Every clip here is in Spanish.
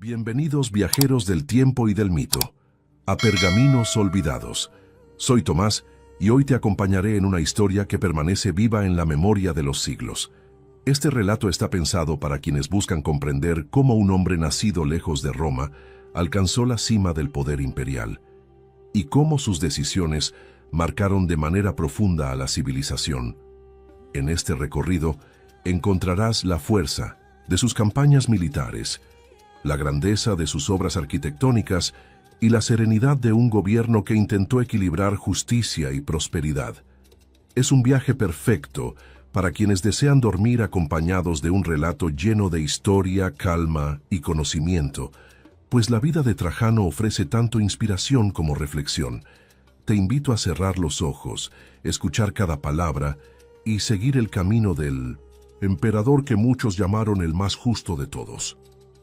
Bienvenidos viajeros del tiempo y del mito, a Pergaminos Olvidados. Soy Tomás y hoy te acompañaré en una historia que permanece viva en la memoria de los siglos. Este relato está pensado para quienes buscan comprender cómo un hombre nacido lejos de Roma alcanzó la cima del poder imperial y cómo sus decisiones marcaron de manera profunda a la civilización. En este recorrido encontrarás la fuerza de sus campañas militares, la grandeza de sus obras arquitectónicas y la serenidad de un gobierno que intentó equilibrar justicia y prosperidad. Es un viaje perfecto para quienes desean dormir acompañados de un relato lleno de historia, calma y conocimiento, pues la vida de Trajano ofrece tanto inspiración como reflexión. Te invito a cerrar los ojos, escuchar cada palabra y seguir el camino del emperador que muchos llamaron el más justo de todos.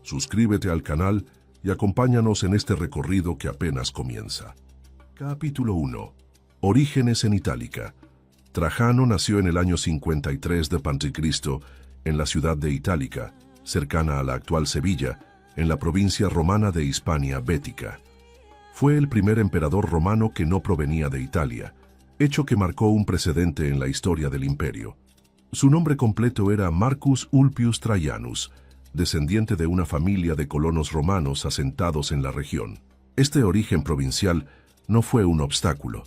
Suscríbete al canal y acompáñanos en este recorrido que apenas comienza. Capítulo 1. Orígenes en Itálica. Trajano nació en el año 53 de a.C. en la ciudad de Itálica, cercana a la actual Sevilla, en la provincia romana de Hispania Bética. Fue el primer emperador romano que no provenía de Italia, hecho que marcó un precedente en la historia del imperio. Su nombre completo era Marcus Ulpius Traianus, descendiente de una familia de colonos romanos asentados en la región. Este origen provincial no fue un obstáculo,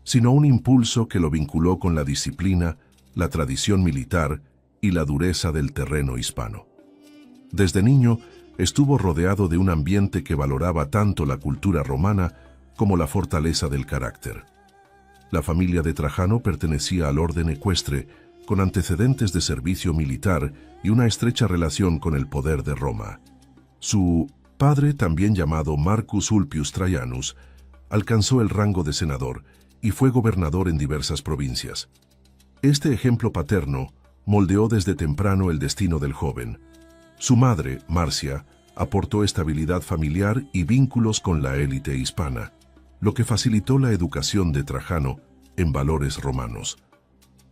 sino un impulso que lo vinculó con la disciplina, la tradición militar y la dureza del terreno hispano. Desde niño estuvo rodeado de un ambiente que valoraba tanto la cultura romana como la fortaleza del carácter. La familia de Trajano pertenecía al orden ecuestre, con antecedentes de servicio militar y una estrecha relación con el poder de Roma. Su padre, también llamado Marcus Ulpius Traianus, alcanzó el rango de senador y fue gobernador en diversas provincias. Este ejemplo paterno moldeó desde temprano el destino del joven. Su madre, Marcia, aportó estabilidad familiar y vínculos con la élite hispana, lo que facilitó la educación de Trajano en valores romanos.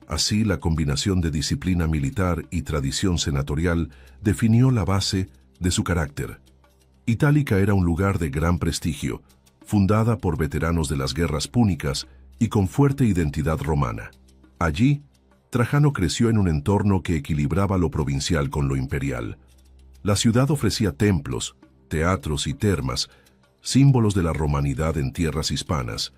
Así, la combinación de disciplina militar y tradición senatorial definió la base de su carácter. Itálica era un lugar de gran prestigio, fundada por veteranos de las guerras púnicas y con fuerte identidad romana. Allí, Trajano creció en un entorno que equilibraba lo provincial con lo imperial. La ciudad ofrecía templos, teatros y termas, símbolos de la romanidad en tierras hispanas.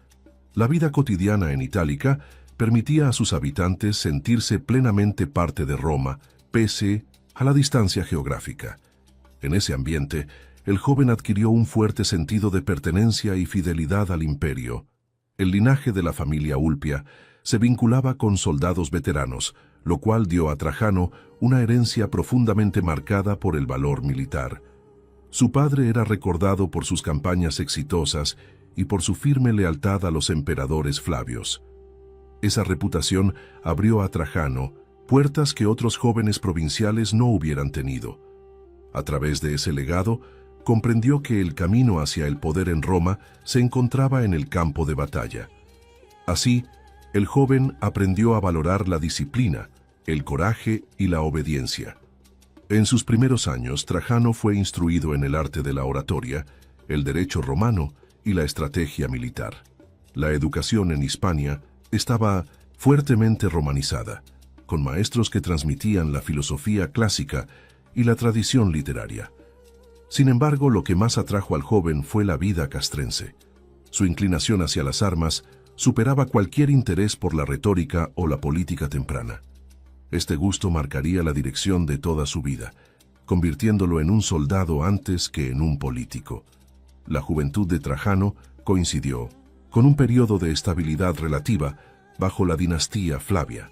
La vida cotidiana en Itálica permitía a sus habitantes sentirse plenamente parte de Roma, pese a la distancia geográfica. En ese ambiente, el joven adquirió un fuerte sentido de pertenencia y fidelidad al imperio. El linaje de la familia Ulpia se vinculaba con soldados veteranos, lo cual dio a Trajano una herencia profundamente marcada por el valor militar. Su padre era recordado por sus campañas exitosas y por su firme lealtad a los emperadores Flavios. Esa reputación abrió a Trajano puertas que otros jóvenes provinciales no hubieran tenido. A través de ese legado, comprendió que el camino hacia el poder en Roma se encontraba en el campo de batalla. Así, el joven aprendió a valorar la disciplina, el coraje y la obediencia. En sus primeros años, Trajano fue instruido en el arte de la oratoria, el derecho romano y la estrategia militar. La educación en Hispania estaba fuertemente romanizada, con maestros que transmitían la filosofía clásica y la tradición literaria. Sin embargo, lo que más atrajo al joven fue la vida castrense. Su inclinación hacia las armas superaba cualquier interés por la retórica o la política temprana. Este gusto marcaría la dirección de toda su vida, convirtiéndolo en un soldado antes que en un político. La juventud de Trajano coincidió con un periodo de estabilidad relativa bajo la dinastía Flavia.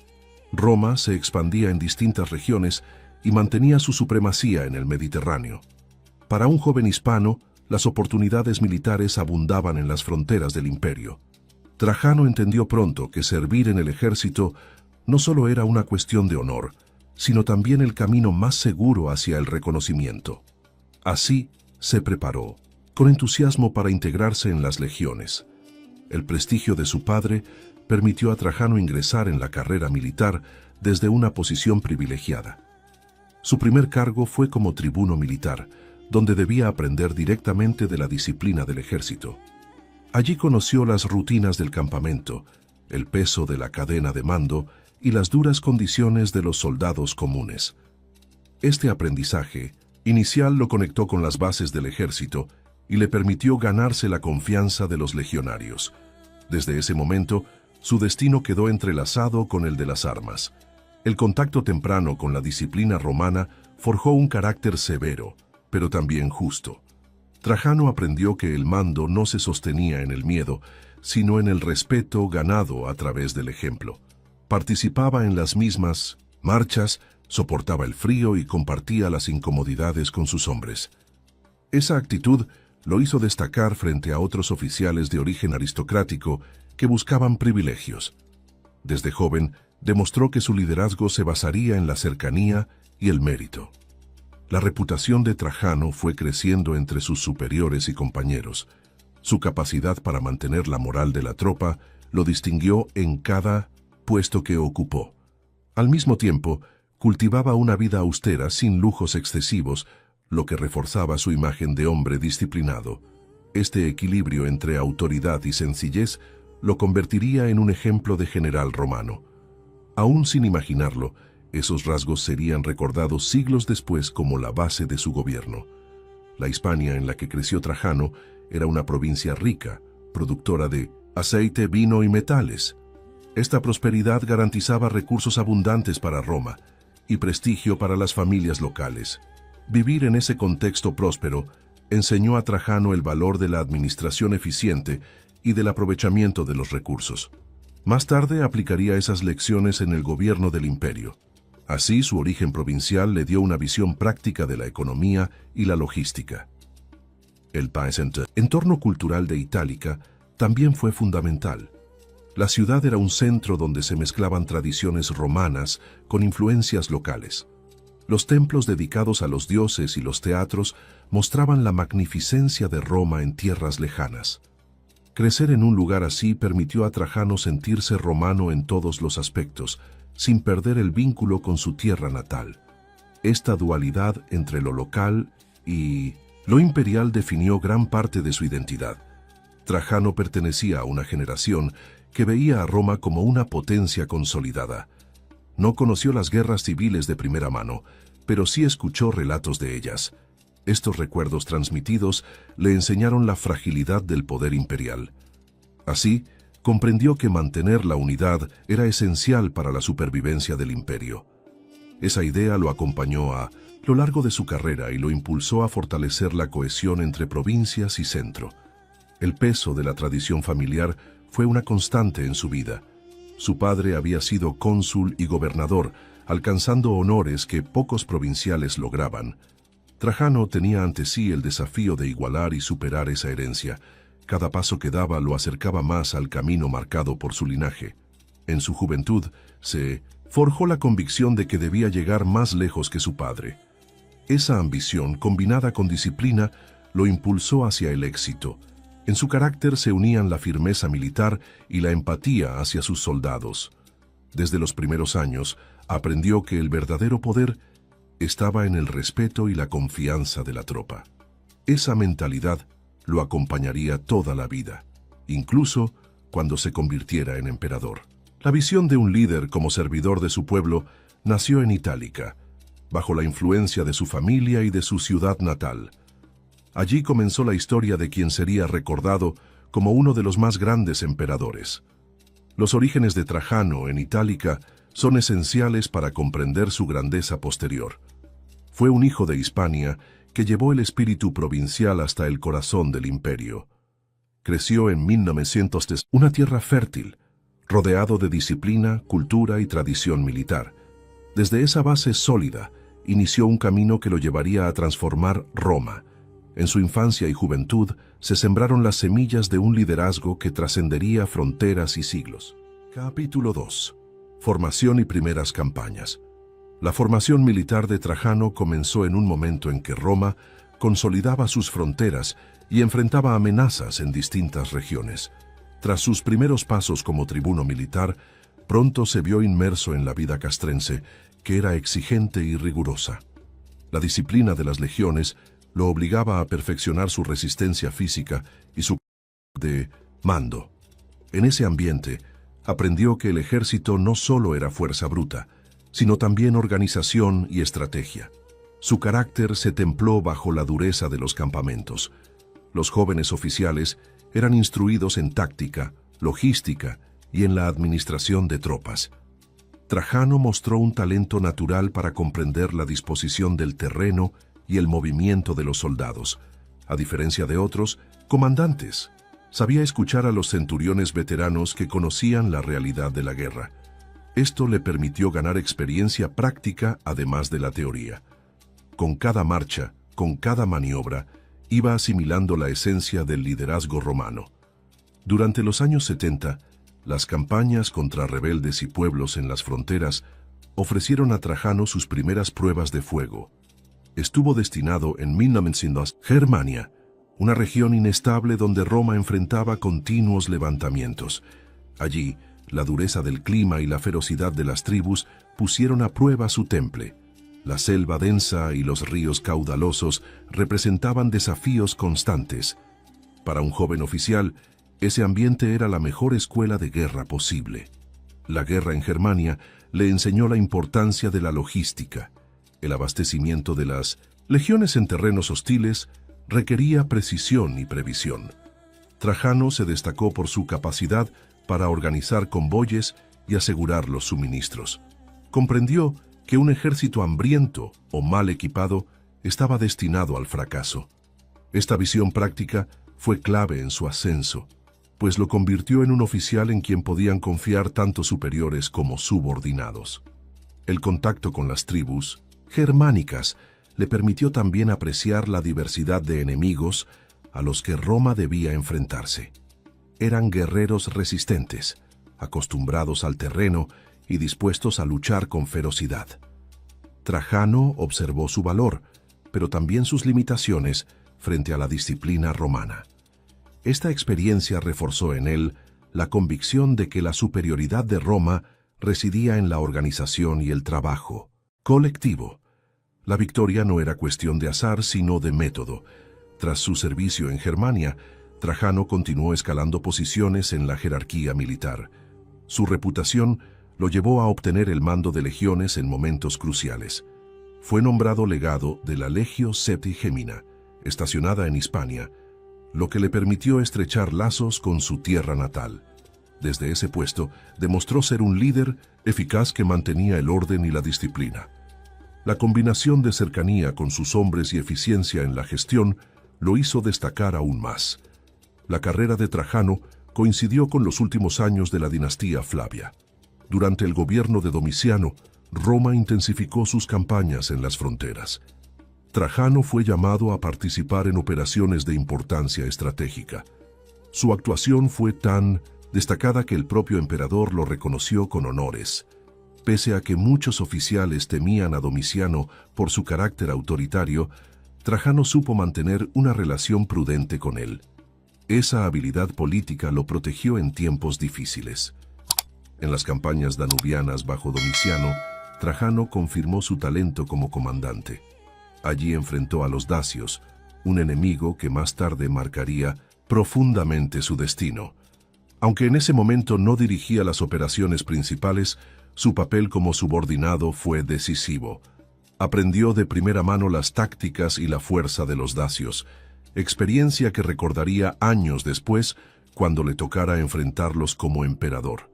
Roma se expandía en distintas regiones y mantenía su supremacía en el Mediterráneo. Para un joven hispano, las oportunidades militares abundaban en las fronteras del imperio. Trajano entendió pronto que servir en el ejército no solo era una cuestión de honor, sino también el camino más seguro hacia el reconocimiento. Así, se preparó, con entusiasmo para integrarse en las legiones. El prestigio de su padre permitió a Trajano ingresar en la carrera militar desde una posición privilegiada. Su primer cargo fue como tribuno militar, donde debía aprender directamente de la disciplina del ejército. Allí conoció las rutinas del campamento, el peso de la cadena de mando y las duras condiciones de los soldados comunes. Este aprendizaje inicial lo conectó con las bases del ejército y le permitió ganarse la confianza de los legionarios. Desde ese momento, su destino quedó entrelazado con el de las armas. El contacto temprano con la disciplina romana forjó un carácter severo, pero también justo. Trajano aprendió que el mando no se sostenía en el miedo, sino en el respeto ganado a través del ejemplo. Participaba en las mismas marchas, soportaba el frío y compartía las incomodidades con sus hombres. Esa actitud lo hizo destacar frente a otros oficiales de origen aristocrático que buscaban privilegios. Desde joven, demostró que su liderazgo se basaría en la cercanía y el mérito. La reputación de Trajano fue creciendo entre sus superiores y compañeros. Su capacidad para mantener la moral de la tropa lo distinguió en cada puesto que ocupó. Al mismo tiempo, cultivaba una vida austera sin lujos excesivos, lo que reforzaba su imagen de hombre disciplinado. Este equilibrio entre autoridad y sencillez lo convertiría en un ejemplo de general romano. Aún sin imaginarlo, esos rasgos serían recordados siglos después como la base de su gobierno. La Hispania en la que creció Trajano era una provincia rica, productora de aceite, vino y metales. Esta prosperidad garantizaba recursos abundantes para Roma y prestigio para las familias locales. Vivir en ese contexto próspero enseñó a Trajano el valor de la administración eficiente y del aprovechamiento de los recursos. Más tarde aplicaría esas lecciones en el gobierno del imperio. Así, su origen provincial le dio una visión práctica de la economía y la logística. El entorno cultural de Itálica también fue fundamental. La ciudad era un centro donde se mezclaban tradiciones romanas con influencias locales. Los templos dedicados a los dioses y los teatros mostraban la magnificencia de Roma en tierras lejanas. Crecer en un lugar así permitió a Trajano sentirse romano en todos los aspectos, sin perder el vínculo con su tierra natal. Esta dualidad entre lo local y lo imperial definió gran parte de su identidad. Trajano pertenecía a una generación que veía a Roma como una potencia consolidada. No conoció las guerras civiles de primera mano, pero sí escuchó relatos de ellas. Estos recuerdos transmitidos le enseñaron la fragilidad del poder imperial. Así, comprendió que mantener la unidad era esencial para la supervivencia del imperio. Esa idea lo acompañó a lo largo de su carrera y lo impulsó a fortalecer la cohesión entre provincias y centro. El peso de la tradición familiar fue una constante en su vida. Su padre había sido cónsul y gobernador, alcanzando honores que pocos provinciales lograban. Trajano tenía ante sí el desafío de igualar y superar esa herencia. Cada paso que daba lo acercaba más al camino marcado por su linaje. En su juventud se forjó la convicción de que debía llegar más lejos que su padre. Esa ambición, combinada con disciplina, lo impulsó hacia el éxito. En su carácter se unían la firmeza militar y la empatía hacia sus soldados. Desde los primeros años, aprendió que el verdadero poder estaba en el respeto y la confianza de la tropa. Esa mentalidad lo acompañaría toda la vida, incluso cuando se convirtiera en emperador. La visión de un líder como servidor de su pueblo nació en Itálica, bajo la influencia de su familia y de su ciudad natal. Allí comenzó la historia de quien sería recordado como uno de los más grandes emperadores. Los orígenes de Trajano en Itálica son esenciales para comprender su grandeza posterior. Fue un hijo de Hispania que llevó el espíritu provincial hasta el corazón del imperio. Creció en 1900, una tierra fértil, rodeado de disciplina, cultura y tradición militar. Desde esa base sólida, inició un camino que lo llevaría a transformar Roma. En su infancia y juventud se sembraron las semillas de un liderazgo que trascendería fronteras y siglos. Capítulo 2. Formación y primeras campañas. La formación militar de Trajano comenzó en un momento en que Roma consolidaba sus fronteras y enfrentaba amenazas en distintas regiones. Tras sus primeros pasos como tribuno militar, pronto se vio inmerso en la vida castrense, que era exigente y rigurosa. La disciplina de las legiones lo obligaba a perfeccionar su resistencia física y su de mando. En ese ambiente, aprendió que el ejército no solo era fuerza bruta, sino también organización y estrategia. Su carácter se templó bajo la dureza de los campamentos. Los jóvenes oficiales eran instruidos en táctica, logística y en la administración de tropas. Trajano mostró un talento natural para comprender la disposición del terreno y el movimiento de los soldados. A diferencia de otros comandantes, sabía escuchar a los centuriones veteranos que conocían la realidad de la guerra. Esto le permitió ganar experiencia práctica además de la teoría. Con cada marcha, con cada maniobra, iba asimilando la esencia del liderazgo romano. Durante los años 70, las campañas contra rebeldes y pueblos en las fronteras ofrecieron a Trajano sus primeras pruebas de fuego. Estuvo destinado en 1902 Germania, una región inestable donde Roma enfrentaba continuos levantamientos. Allí, la dureza del clima y la ferocidad de las tribus pusieron a prueba su temple. La selva densa y los ríos caudalosos representaban desafíos constantes. Para un joven oficial, ese ambiente era la mejor escuela de guerra posible. La guerra en Germania le enseñó la importancia de la logística. El abastecimiento de las legiones en terrenos hostiles requería precisión y previsión. Trajano se destacó por su capacidad para organizar convoyes y asegurar los suministros. Comprendió que un ejército hambriento o mal equipado estaba destinado al fracaso. Esta visión práctica fue clave en su ascenso, pues lo convirtió en un oficial en quien podían confiar tanto superiores como subordinados. El contacto con las tribus germánicas le permitió también apreciar la diversidad de enemigos a los que Roma debía enfrentarse. Eran guerreros resistentes, acostumbrados al terreno y dispuestos a luchar con ferocidad. Trajano observó su valor, pero también sus limitaciones frente a la disciplina romana. Esta experiencia reforzó en él la convicción de que la superioridad de Roma residía en la organización y el trabajo colectivo. La victoria no era cuestión de azar, sino de método. Tras su servicio en Germania, Trajano continuó escalando posiciones en la jerarquía militar. Su reputación lo llevó a obtener el mando de legiones en momentos cruciales. Fue nombrado legado de la Legio Septigemina, estacionada en Hispania, lo que le permitió estrechar lazos con su tierra natal. Desde ese puesto, demostró ser un líder eficaz que mantenía el orden y la disciplina. La combinación de cercanía con sus hombres y eficiencia en la gestión lo hizo destacar aún más. La carrera de Trajano coincidió con los últimos años de la dinastía Flavia. Durante el gobierno de Domiciano, Roma intensificó sus campañas en las fronteras. Trajano fue llamado a participar en operaciones de importancia estratégica. Su actuación fue tan destacada que el propio emperador lo reconoció con honores. Pese a que muchos oficiales temían a Domiciano por su carácter autoritario, Trajano supo mantener una relación prudente con él. Esa habilidad política lo protegió en tiempos difíciles. En las campañas danubianas bajo Domiciano, Trajano confirmó su talento como comandante. Allí enfrentó a los dacios, un enemigo que más tarde marcaría profundamente su destino. Aunque en ese momento no dirigía las operaciones principales, su papel como subordinado fue decisivo. Aprendió de primera mano las tácticas y la fuerza de los dacios, experiencia que recordaría años después cuando le tocara enfrentarlos como emperador.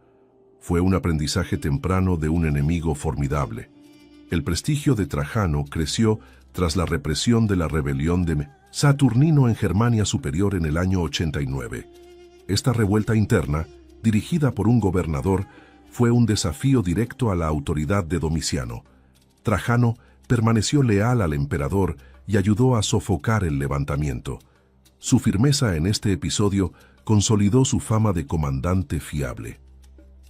Fue un aprendizaje temprano de un enemigo formidable. El prestigio de Trajano creció tras la represión de la rebelión de Saturnino en Germania Superior en el año 89. Esta revuelta interna, dirigida por un gobernador, fue un desafío directo a la autoridad de Domiciano. Trajano permaneció leal al emperador y ayudó a sofocar el levantamiento. Su firmeza en este episodio consolidó su fama de comandante fiable.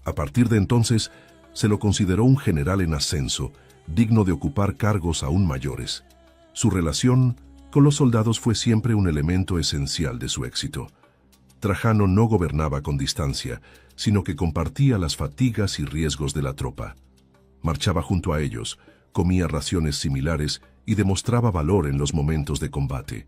A partir de entonces, se lo consideró un general en ascenso, digno de ocupar cargos aún mayores. Su relación con los soldados fue siempre un elemento esencial de su éxito. Trajano no gobernaba con distancia, sino que compartía las fatigas y riesgos de la tropa. Marchaba junto a ellos, comía raciones similares y demostraba valor en los momentos de combate.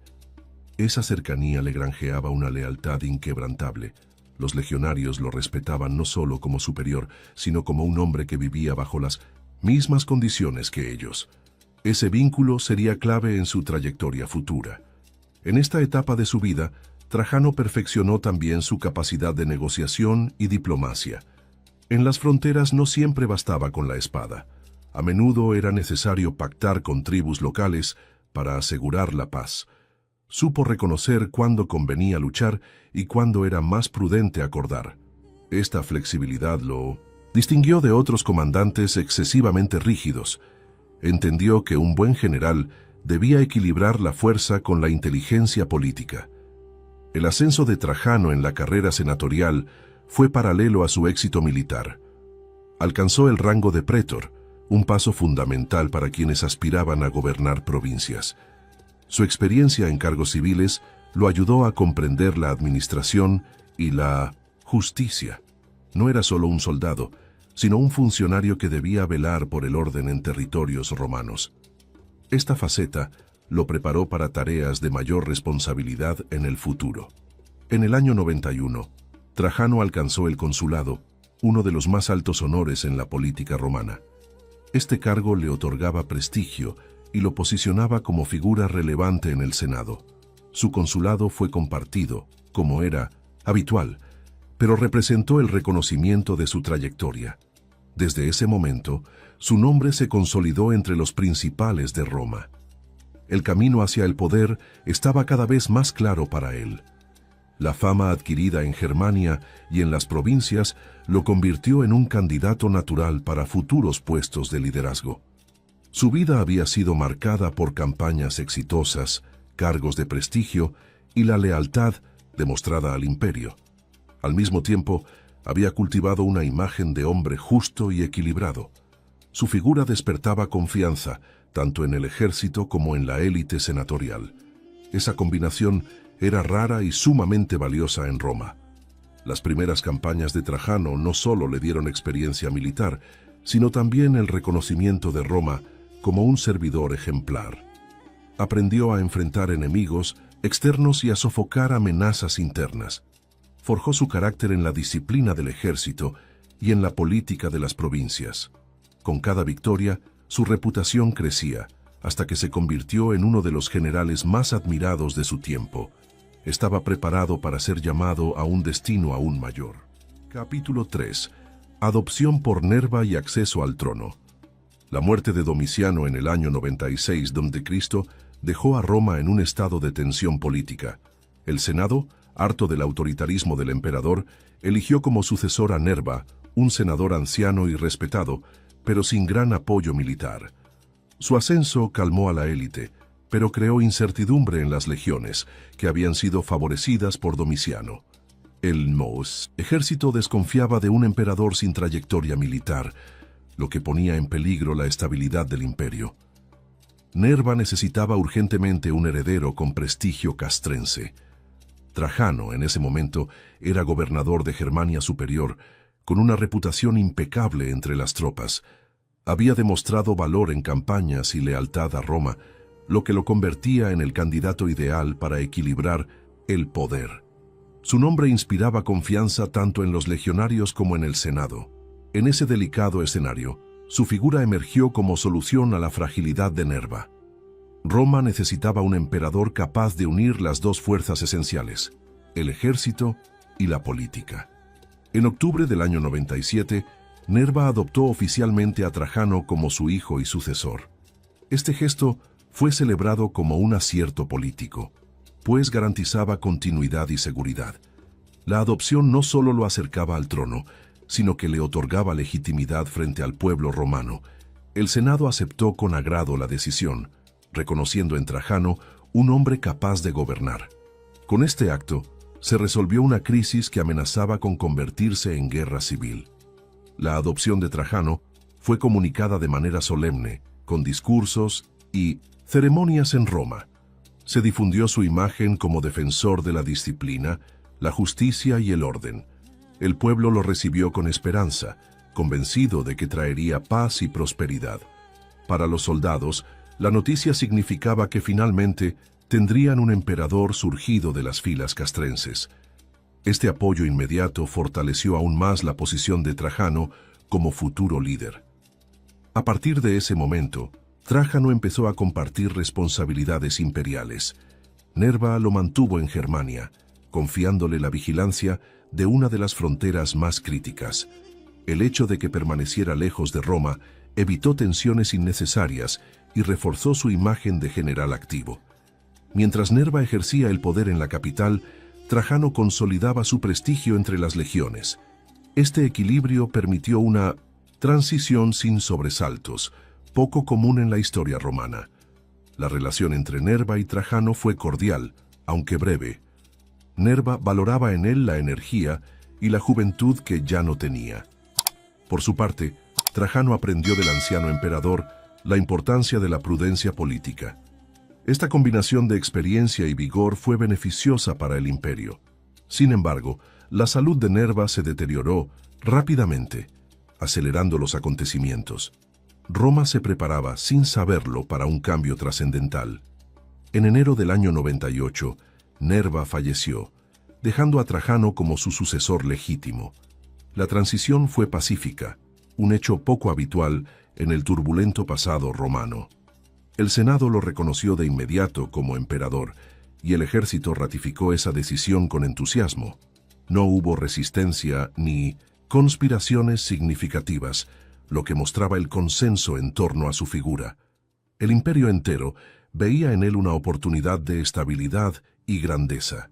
Esa cercanía le granjeaba una lealtad inquebrantable. Los legionarios lo respetaban no solo como superior, sino como un hombre que vivía bajo las mismas condiciones que ellos. Ese vínculo sería clave en su trayectoria futura. En esta etapa de su vida, Trajano perfeccionó también su capacidad de negociación y diplomacia. En las fronteras no siempre bastaba con la espada. A menudo era necesario pactar con tribus locales para asegurar la paz. Supo reconocer cuándo convenía luchar y cuándo era más prudente acordar. Esta flexibilidad lo distinguió de otros comandantes excesivamente rígidos. Entendió que un buen general debía equilibrar la fuerza con la inteligencia política. El ascenso de Trajano en la carrera senatorial fue paralelo a su éxito militar. Alcanzó el rango de prétor, un paso fundamental para quienes aspiraban a gobernar provincias. Su experiencia en cargos civiles lo ayudó a comprender la administración y la justicia. No era solo un soldado, sino un funcionario que debía velar por el orden en territorios romanos. Esta faceta lo preparó para tareas de mayor responsabilidad en el futuro. En el año 91, Trajano alcanzó el consulado, uno de los más altos honores en la política romana. Este cargo le otorgaba prestigio y lo posicionaba como figura relevante en el Senado. Su consulado fue compartido, como era habitual, pero representó el reconocimiento de su trayectoria. Desde ese momento, su nombre se consolidó entre los principales de Roma. El camino hacia el poder estaba cada vez más claro para él. La fama adquirida en Germania y en las provincias lo convirtió en un candidato natural para futuros puestos de liderazgo. Su vida había sido marcada por campañas exitosas, cargos de prestigio y la lealtad demostrada al imperio. Al mismo tiempo, había cultivado una imagen de hombre justo y equilibrado. Su figura despertaba confianza, tanto en el ejército como en la élite senatorial. Esa combinación era rara y sumamente valiosa en Roma. Las primeras campañas de Trajano no solo le dieron experiencia militar, sino también el reconocimiento de Roma como un servidor ejemplar. Aprendió a enfrentar enemigos externos y a sofocar amenazas internas. Forjó su carácter en la disciplina del ejército y en la política de las provincias. Con cada victoria, su reputación crecía, hasta que se convirtió en uno de los generales más admirados de su tiempo. Estaba preparado para ser llamado a un destino aún mayor. Capítulo 3. Adopción por Nerva y acceso al trono. La muerte de Domiciano en el año 96 d.C. dejó a Roma en un estado de tensión política. El Senado, harto del autoritarismo del emperador, eligió como sucesor a Nerva, un senador anciano y respetado, pero sin gran apoyo militar. Su ascenso calmó a la élite, pero creó incertidumbre en las legiones, que habían sido favorecidas por Domiciano. El ejército desconfiaba de un emperador sin trayectoria militar, lo que ponía en peligro la estabilidad del imperio. Nerva necesitaba urgentemente un heredero con prestigio castrense. Trajano, en ese momento, era gobernador de Germania Superior, con una reputación impecable entre las tropas. Había demostrado valor en campañas y lealtad a Roma, lo que lo convertía en el candidato ideal para equilibrar el poder. Su nombre inspiraba confianza tanto en los legionarios como en el Senado. En ese delicado escenario, su figura emergió como solución a la fragilidad de Nerva. Roma necesitaba un emperador capaz de unir las dos fuerzas esenciales, el ejército y la política. En octubre del año 97, Nerva adoptó oficialmente a Trajano como su hijo y sucesor. Este gesto fue celebrado como un acierto político, pues garantizaba continuidad y seguridad. La adopción no solo lo acercaba al trono, sino que le otorgaba legitimidad frente al pueblo romano. El Senado aceptó con agrado la decisión, reconociendo en Trajano un hombre capaz de gobernar. Con este acto, se resolvió una crisis que amenazaba con convertirse en guerra civil. La adopción de Trajano fue comunicada de manera solemne, con discursos y ceremonias en Roma. Se difundió su imagen como defensor de la disciplina, la justicia y el orden. El pueblo lo recibió con esperanza, convencido de que traería paz y prosperidad. Para los soldados, La noticia significaba que finalmente tendrían un emperador surgido de las filas castrenses. Este apoyo inmediato fortaleció aún más la posición de Trajano como futuro líder. A partir de ese momento, Trajano empezó a compartir responsabilidades imperiales. Nerva lo mantuvo en Germania, confiándole la vigilancia de una de las fronteras más críticas. El hecho de que permaneciera lejos de Roma evitó tensiones innecesarias y reforzó su imagen de general activo. Mientras Nerva ejercía el poder en la capital, Trajano consolidaba su prestigio entre las legiones. Este equilibrio permitió una transición sin sobresaltos, poco común en la historia romana. La relación entre Nerva y Trajano fue cordial, aunque breve. Nerva valoraba en él la energía y la juventud que ya no tenía. Por su parte, Trajano aprendió del anciano emperador la importancia de la prudencia política. Esta combinación de experiencia y vigor fue beneficiosa para el imperio. Sin embargo, la salud de Nerva se deterioró rápidamente, acelerando los acontecimientos. Roma se preparaba, sin saberlo, para un cambio trascendental. En enero del año 98, Nerva falleció, dejando a Trajano como su sucesor legítimo. La transición fue pacífica, un hecho poco habitual en el turbulento pasado romano. El Senado lo reconoció de inmediato como emperador, y el ejército ratificó esa decisión con entusiasmo. No hubo resistencia ni conspiraciones significativas, lo que mostraba el consenso en torno a su figura. El imperio entero veía en él una oportunidad de estabilidad y grandeza.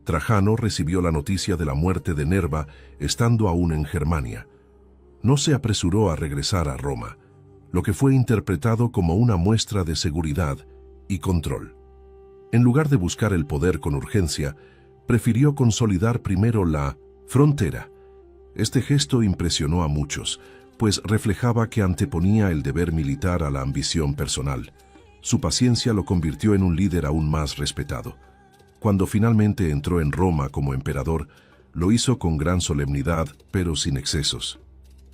Trajano recibió la noticia de la muerte de Nerva estando aún en Germania. No se apresuró a regresar a Roma, lo que fue interpretado como una muestra de seguridad y control. En lugar de buscar el poder con urgencia, prefirió consolidar primero la frontera. Este gesto impresionó a muchos, pues reflejaba que anteponía el deber militar a la ambición personal. Su paciencia lo convirtió en un líder aún más respetado. Cuando finalmente entró en Roma como emperador, lo hizo con gran solemnidad, pero sin excesos.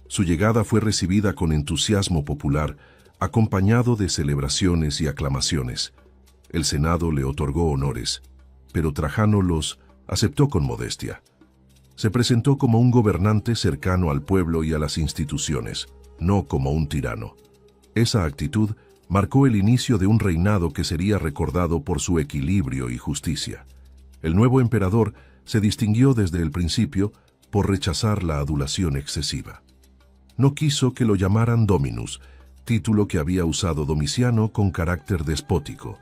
Su llegada fue recibida con entusiasmo popular, acompañado de celebraciones y aclamaciones. El Senado le otorgó honores, pero Trajano los aceptó con modestia. Se presentó como un gobernante cercano al pueblo y a las instituciones, no como un tirano. Esa actitud marcó el inicio de un reinado que sería recordado por su equilibrio y justicia. El nuevo emperador se distinguió desde el principio por rechazar la adulación excesiva. No quiso que lo llamaran Dominus, título que había usado Domiciano con carácter despótico.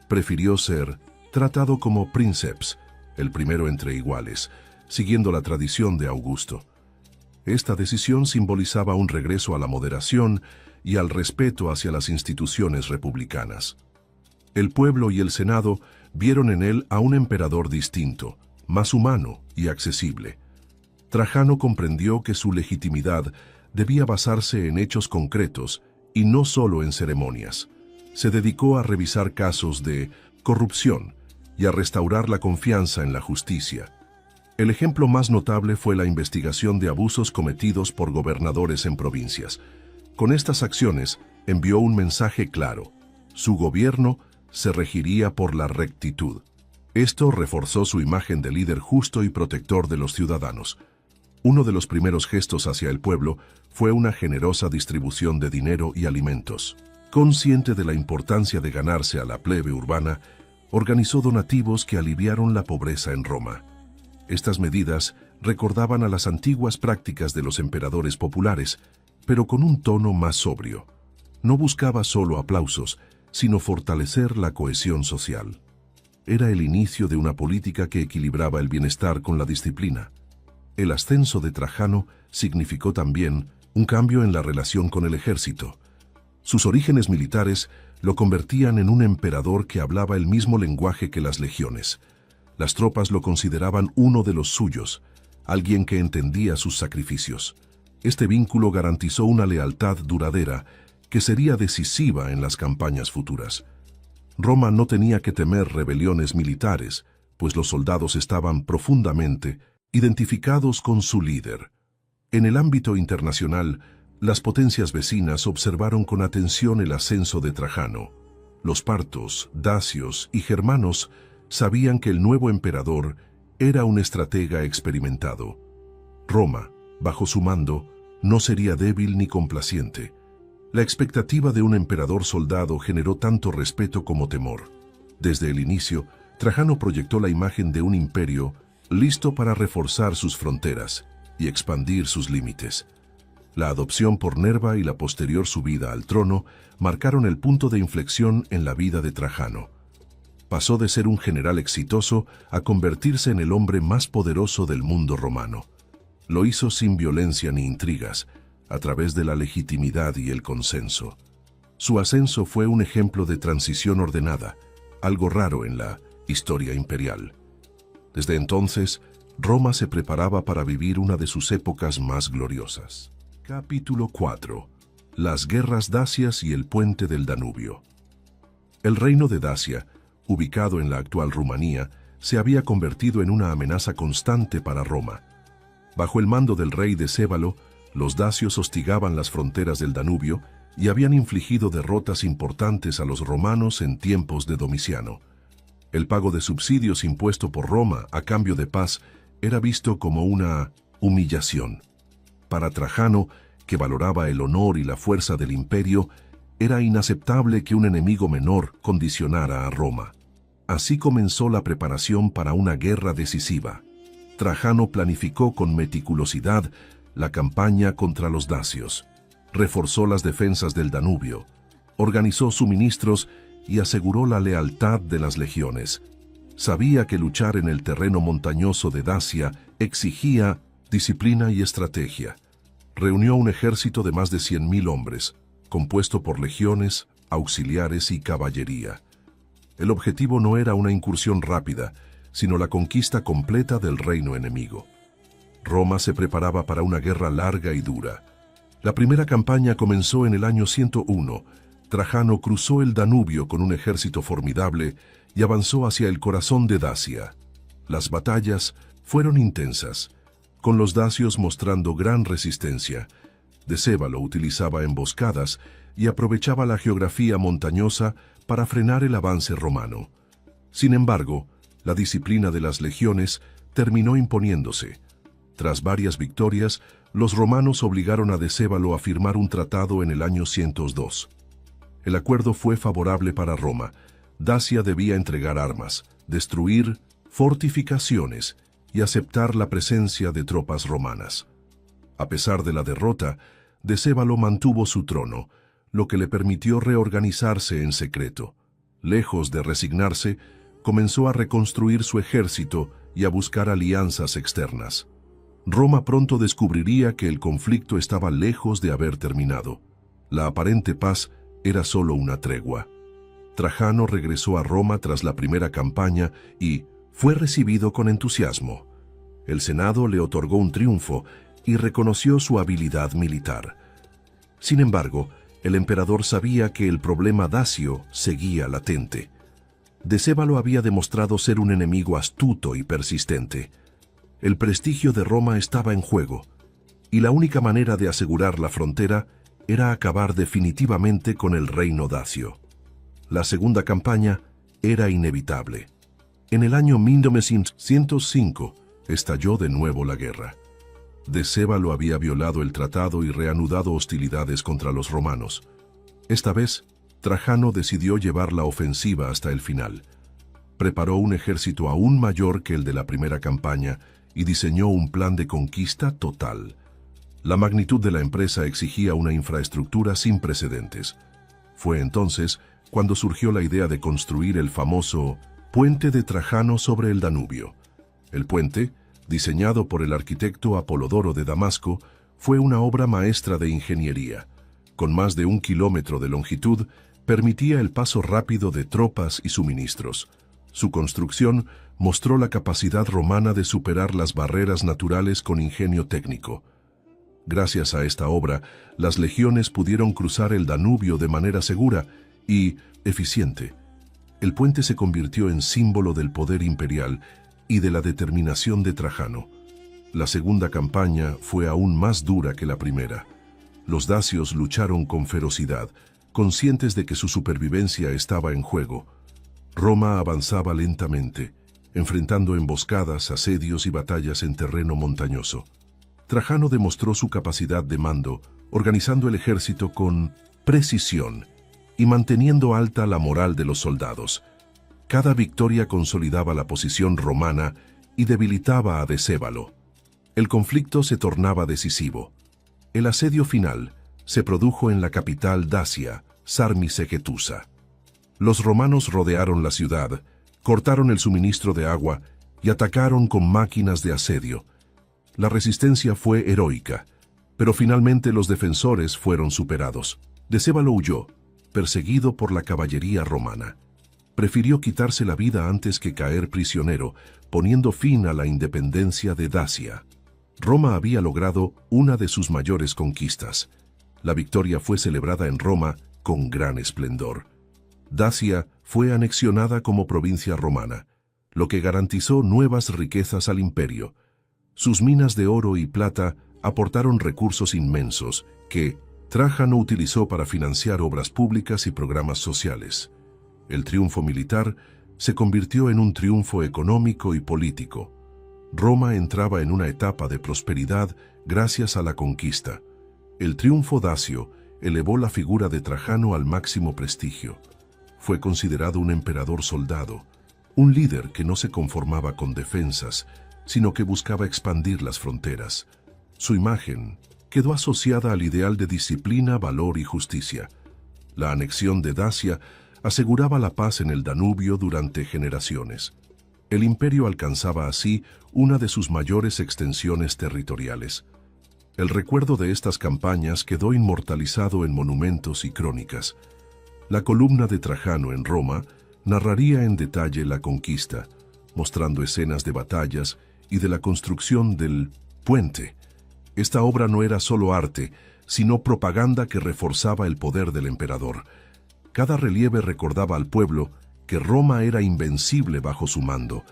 Prefirió ser tratado como princeps, el primero entre iguales, siguiendo la tradición de Augusto. Esta decisión simbolizaba un regreso a la moderación y al respeto hacia las instituciones republicanas. El pueblo y el Senado vieron en él a un emperador distinto, más humano y accesible. Trajano comprendió que su legitimidad debía basarse en hechos concretos y no solo en ceremonias. Se dedicó a revisar casos de corrupción y a restaurar la confianza en la justicia. El ejemplo más notable fue la investigación de abusos cometidos por gobernadores en provincias. Con estas acciones envió un mensaje claro: su gobierno se regiría por la rectitud. Esto reforzó su imagen de líder justo y protector de los ciudadanos. Uno de los primeros gestos hacia el pueblo fue una generosa distribución de dinero y alimentos. Consciente de la importancia de ganarse a la plebe urbana, organizó donativos que aliviaron la pobreza en Roma. Estas medidas recordaban a las antiguas prácticas de los emperadores populares, pero con un tono más sobrio. No buscaba solo aplausos, sino fortalecer la cohesión social. Era el inicio de una política que equilibraba el bienestar con la disciplina. El ascenso de Trajano significó también un cambio en la relación con el ejército. Sus orígenes militares lo convertían en un emperador que hablaba el mismo lenguaje que las legiones. Las tropas lo consideraban uno de los suyos, alguien que entendía sus sacrificios. Este vínculo garantizó una lealtad duradera que sería decisiva en las campañas futuras. Roma no tenía que temer rebeliones militares, pues los soldados estaban profundamente identificados con su líder. En el ámbito internacional, Las potencias vecinas observaron con atención el ascenso de Trajano. Los partos, dacios y germanos sabían que el nuevo emperador era un estratega experimentado. Roma, bajo su mando, no sería débil ni complaciente. La expectativa de un emperador soldado generó tanto respeto como temor. Desde el inicio, Trajano proyectó la imagen de un imperio listo para reforzar sus fronteras y expandir sus límites. La adopción por Nerva y la posterior subida al trono marcaron el punto de inflexión en la vida de Trajano. Pasó de ser un general exitoso a convertirse en el hombre más poderoso del mundo romano. Lo hizo sin violencia ni intrigas, a través de la legitimidad y el consenso. Su ascenso fue un ejemplo de transición ordenada, algo raro en la historia imperial. Desde entonces, Roma se preparaba para vivir una de sus épocas más gloriosas. Capítulo 4. Las guerras dacias y el puente del Danubio. El reino de Dacia, ubicado en la actual Rumanía, se había convertido en una amenaza constante para Roma. Bajo el mando del rey Decébalo, los dacios hostigaban las fronteras del Danubio y habían infligido derrotas importantes a los romanos en tiempos de Domiciano. El pago de subsidios impuesto por Roma a cambio de paz era visto como una humillación. Para Trajano, que valoraba el honor y la fuerza del imperio, era inaceptable que un enemigo menor condicionara a Roma. Así comenzó la preparación para una guerra decisiva. Trajano planificó con meticulosidad la campaña contra los dacios. Reforzó las defensas del Danubio, organizó suministros y aseguró la lealtad de las legiones. Sabía que luchar en el terreno montañoso de Dacia exigía disciplina y estrategia. Reunió un ejército de más de 100.000 hombres, compuesto por legiones, auxiliares y caballería. El objetivo no era una incursión rápida, sino la conquista completa del reino enemigo. Roma se preparaba para una guerra larga y dura. La primera campaña comenzó en el año 101. Trajano cruzó el Danubio con un ejército formidable y avanzó hacia el corazón de Dacia. Las batallas fueron intensas, con los dacios mostrando gran resistencia. Decébalo utilizaba emboscadas y aprovechaba la geografía montañosa para frenar el avance romano. Sin embargo, la disciplina de las legiones terminó imponiéndose. Tras varias victorias, los romanos obligaron a Decébalo a firmar un tratado en el año 102. El acuerdo fue favorable para Roma. Dacia debía entregar armas, destruir fortificaciones y aceptar la presencia de tropas romanas. A pesar de la derrota, Decébalo mantuvo su trono, lo que le permitió reorganizarse en secreto. Lejos de resignarse, comenzó a reconstruir su ejército y a buscar alianzas externas. Roma pronto descubriría que el conflicto estaba lejos de haber terminado. La aparente paz era solo una tregua. Trajano regresó a Roma tras la primera campaña y fue recibido con entusiasmo. El Senado le otorgó un triunfo y reconoció su habilidad militar. Sin embargo, el emperador sabía que el problema dacio seguía latente. Decébalo había demostrado ser un enemigo astuto y persistente. El prestigio de Roma estaba en juego, y la única manera de asegurar la frontera era acabar definitivamente con el reino dacio. La segunda campaña era inevitable. En el año 105 estalló de nuevo la guerra. Decébalo había violado el tratado y reanudado hostilidades contra los romanos. Esta vez, Trajano decidió llevar la ofensiva hasta el final. Preparó un ejército aún mayor que el de la primera campaña y diseñó un plan de conquista total. La magnitud de la empresa exigía una infraestructura sin precedentes. Fue entonces cuando surgió la idea de construir el famoso Puente de Trajano sobre el Danubio. El puente, diseñado por el arquitecto Apolodoro de Damasco, fue una obra maestra de ingeniería. Con más de 1 kilómetro de longitud, permitía el paso rápido de tropas y suministros. Su construcción mostró la capacidad romana de superar las barreras naturales con ingenio técnico. Gracias a esta obra, las legiones pudieron cruzar el Danubio de manera segura y eficiente. El puente se convirtió en símbolo del poder imperial y de la determinación de Trajano. La segunda campaña fue aún más dura que la primera. Los dacios lucharon con ferocidad, conscientes de que su supervivencia estaba en juego. Roma avanzaba lentamente, enfrentando emboscadas, asedios y batallas en terreno montañoso. Trajano demostró su capacidad de mando, organizando el ejército con precisión y manteniendo alta la moral de los soldados. Cada victoria consolidaba la posición romana y debilitaba a Decébalo. El conflicto se tornaba decisivo. El asedio final se produjo en la capital dacia, Sarmisegetusa. Los romanos rodearon la ciudad, cortaron el suministro de agua y atacaron con máquinas de asedio. La resistencia fue heroica, pero finalmente los defensores fueron superados. Decébalo huyó, perseguido por la caballería romana. Prefirió quitarse la vida antes que caer prisionero, poniendo fin a la independencia de Dacia. Roma había logrado una de sus mayores conquistas. La victoria fue celebrada en Roma con gran esplendor. Dacia fue anexionada como provincia romana, lo que garantizó nuevas riquezas al imperio. Sus minas de oro y plata aportaron recursos inmensos que Trajano utilizó para financiar obras públicas y programas sociales. El triunfo militar se convirtió en un triunfo económico y político. Roma entraba en una etapa de prosperidad gracias a la conquista. El triunfo dacio elevó la figura de Trajano al máximo prestigio. Fue considerado un emperador soldado, un líder que no se conformaba con defensas, sino que buscaba expandir las fronteras. Su imagen quedó asociada al ideal de disciplina, valor y justicia. La anexión de Dacia aseguraba la paz en el Danubio durante generaciones. El imperio alcanzaba así una de sus mayores extensiones territoriales. El recuerdo de estas campañas quedó inmortalizado en monumentos y crónicas. La columna de Trajano en Roma narraría en detalle la conquista, mostrando escenas de batallas y de la construcción del puente. Esta obra no era solo arte, sino propaganda que reforzaba el poder del emperador. Cada relieve recordaba al pueblo que Roma era invencible bajo su mando.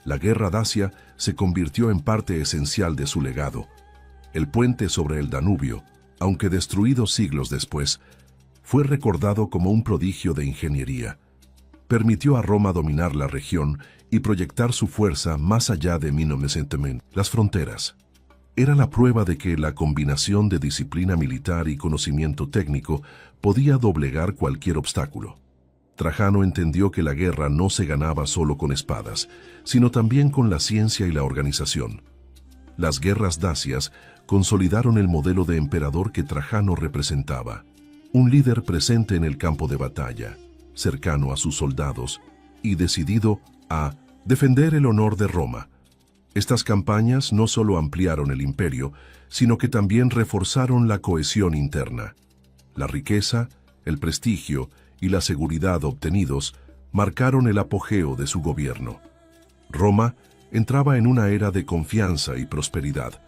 La guerra dacia se convirtió en parte esencial de su legado. El puente sobre el Danubio, aunque destruido siglos después, fue recordado como un prodigio de ingeniería. Permitió a Roma dominar la región y proyectar su fuerza más allá de las fronteras. Era la prueba de que la combinación de disciplina militar y conocimiento técnico podía doblegar cualquier obstáculo. Trajano entendió que la guerra no se ganaba solo con espadas, sino también con la ciencia y la organización. Las guerras dacias consolidaron el modelo de emperador que Trajano representaba, un líder presente en el campo de batalla, cercano a sus soldados y decidido a defender el honor de Roma. Estas campañas no solo ampliaron el imperio, sino que también reforzaron la cohesión interna. La riqueza, el prestigio y la seguridad obtenidos marcaron el apogeo de su gobierno. Roma entraba en una era de confianza y prosperidad.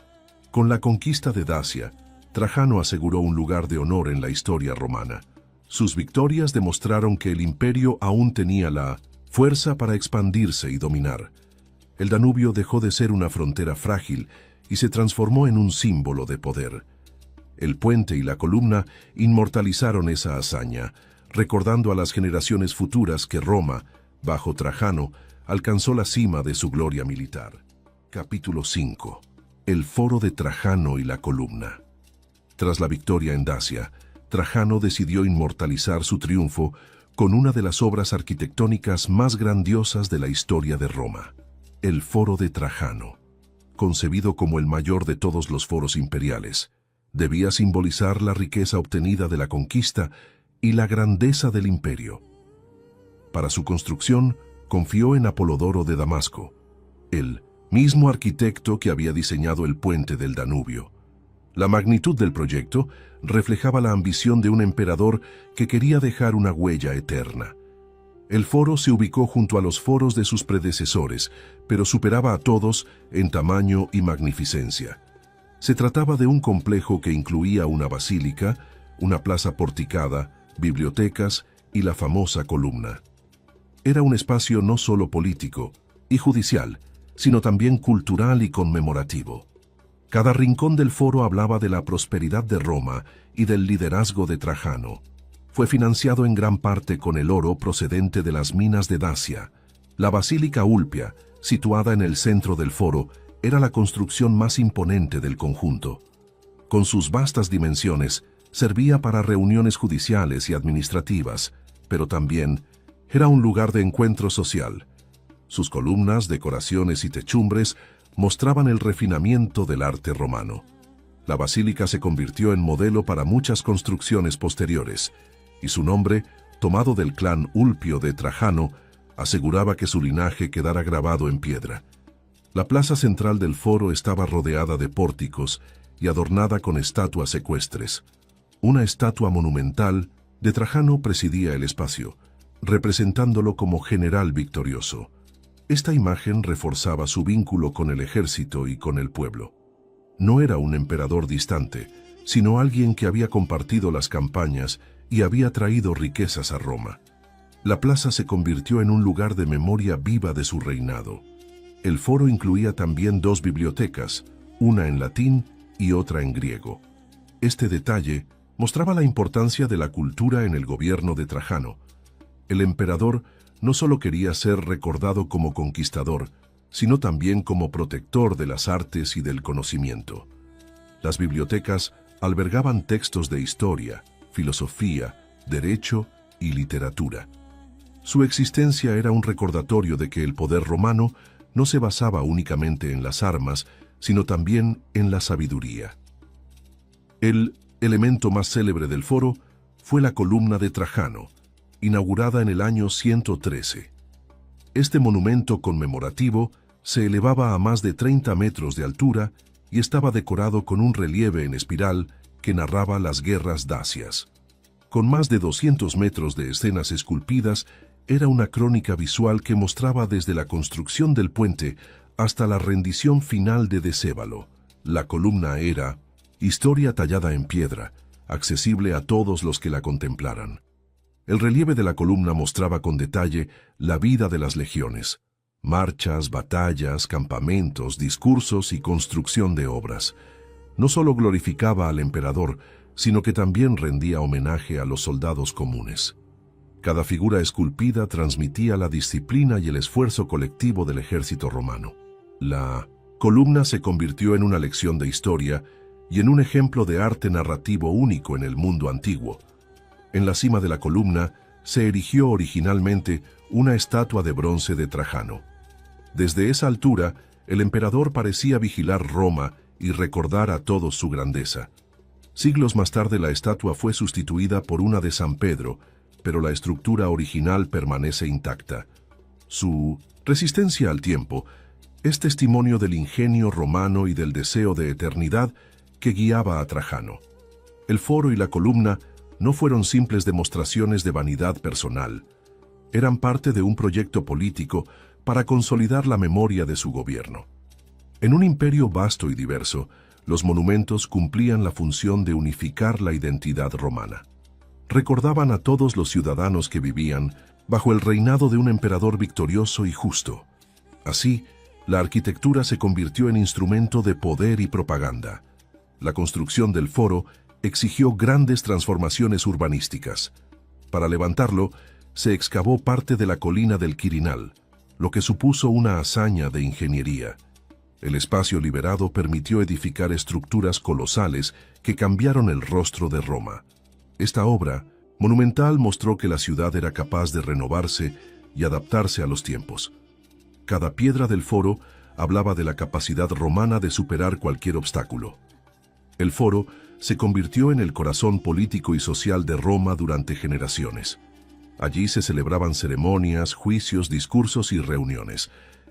Con la conquista de Dacia, Trajano aseguró un lugar de honor en la historia romana. Sus victorias demostraron que el imperio aún tenía la fuerza para expandirse y dominar. El Danubio dejó de ser una frontera frágil y se transformó en un símbolo de poder. El puente y la columna inmortalizaron esa hazaña, recordando a las generaciones futuras que Roma, bajo Trajano, alcanzó la cima de su gloria militar. Capítulo 5. El foro de Trajano y la columna. Tras la victoria en Dacia, Trajano decidió inmortalizar su triunfo con una de las obras arquitectónicas más grandiosas de la historia de Roma. El Foro de Trajano, concebido como el mayor de todos los foros imperiales, debía simbolizar la riqueza obtenida de la conquista y la grandeza del imperio. Para su construcción, confió en Apolodoro de Damasco, el mismo arquitecto que había diseñado el puente del Danubio. La magnitud del proyecto reflejaba la ambición de un emperador que quería dejar una huella eterna. El foro se ubicó junto a los foros de sus predecesores, pero superaba a todos en tamaño y magnificencia. Se trataba de un complejo que incluía una basílica, una plaza porticada, bibliotecas y la famosa columna. Era un espacio no solo político y judicial, sino también cultural y conmemorativo. Cada rincón del foro hablaba de la prosperidad de Roma y del liderazgo de Trajano. Fue financiado en gran parte con el oro procedente de las minas de Dacia. La Basílica Ulpia, situada en el centro del foro, era la construcción más imponente del conjunto. Con sus vastas dimensiones, servía para reuniones judiciales y administrativas, pero también era un lugar de encuentro social. Sus columnas, decoraciones y techumbres mostraban el refinamiento del arte romano. La basílica se convirtió en modelo para muchas construcciones posteriores, y su nombre, tomado del clan Ulpio de Trajano, aseguraba que su linaje quedara grabado en piedra. La plaza central del foro estaba rodeada de pórticos y adornada con estatuas ecuestres. Una estatua monumental de Trajano presidía el espacio, representándolo como general victorioso. Esta imagen reforzaba su vínculo con el ejército y con el pueblo. No era un emperador distante, sino alguien que había compartido las campañas y había traído riquezas a Roma. La plaza se convirtió en un lugar de memoria viva de su reinado. El foro incluía también dos bibliotecas, una en latín y otra en griego. Este detalle mostraba la importancia de la cultura en el gobierno de Trajano. El emperador no solo quería ser recordado como conquistador, sino también como protector de las artes y del conocimiento. Las bibliotecas albergaban textos de historia, filosofía, derecho y literatura. Su existencia era un recordatorio de que el poder romano no se basaba únicamente en las armas, sino también en la sabiduría. El elemento más célebre del foro fue la columna de Trajano, inaugurada en el año 113. Este monumento conmemorativo se elevaba a más de 30 metros de altura y estaba decorado con un relieve en espiral que narraba las guerras dacias. Con más de 200 metros de escenas esculpidas, era una crónica visual que mostraba desde la construcción del puente hasta la rendición final de Decébalo. La columna era historia tallada en piedra, accesible a todos los que la contemplaran. El relieve de la columna mostraba con detalle la vida de las legiones, marchas, batallas, campamentos, discursos y construcción de obras. No solo glorificaba al emperador, sino que también rendía homenaje a los soldados comunes. Cada figura esculpida transmitía la disciplina y el esfuerzo colectivo del ejército romano. La columna se convirtió en una lección de historia y en un ejemplo de arte narrativo único en el mundo antiguo. En la cima de la columna se erigió originalmente una estatua de bronce de Trajano. Desde esa altura, el emperador parecía vigilar Roma y recordar a todos su grandeza. Siglos más tarde la estatua fue sustituida por una de San Pedro, pero la estructura original permanece intacta. Su resistencia al tiempo es testimonio del ingenio romano y del deseo de eternidad que guiaba a Trajano. El foro y la columna no fueron simples demostraciones de vanidad personal. Eran parte de un proyecto político para consolidar la memoria de su gobierno. En un imperio vasto y diverso, los monumentos cumplían la función de unificar la identidad romana. Recordaban a todos los ciudadanos que vivían bajo el reinado de un emperador victorioso y justo. Así, la arquitectura se convirtió en instrumento de poder y propaganda. La construcción del foro exigió grandes transformaciones urbanísticas. Para levantarlo, se excavó parte de la colina del Quirinal, lo que supuso una hazaña de ingeniería. El espacio liberado permitió edificar estructuras colosales que cambiaron el rostro de Roma. Esta obra monumental mostró que la ciudad era capaz de renovarse y adaptarse a los tiempos. Cada piedra del foro hablaba de la capacidad romana de superar cualquier obstáculo. El foro se convirtió en el corazón político y social de Roma durante generaciones. Allí se celebraban ceremonias, juicios, discursos y reuniones.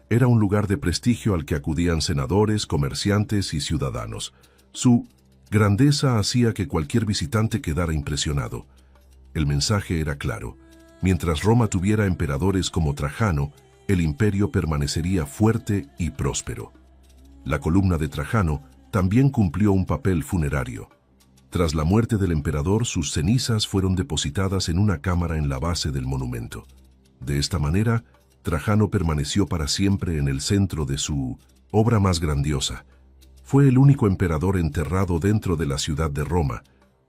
Era un lugar de prestigio al que acudían senadores, comerciantes y ciudadanos. Su grandeza hacía que cualquier visitante quedara impresionado. El mensaje era claro. Mientras Roma tuviera emperadores como Trajano, el imperio permanecería fuerte y próspero. La columna de Trajano también cumplió un papel funerario. Tras la muerte del emperador, sus cenizas fueron depositadas en una cámara en la base del monumento. De esta manera, Trajano permaneció para siempre en el centro de su obra más grandiosa. Fue el único emperador enterrado dentro de la ciudad de Roma,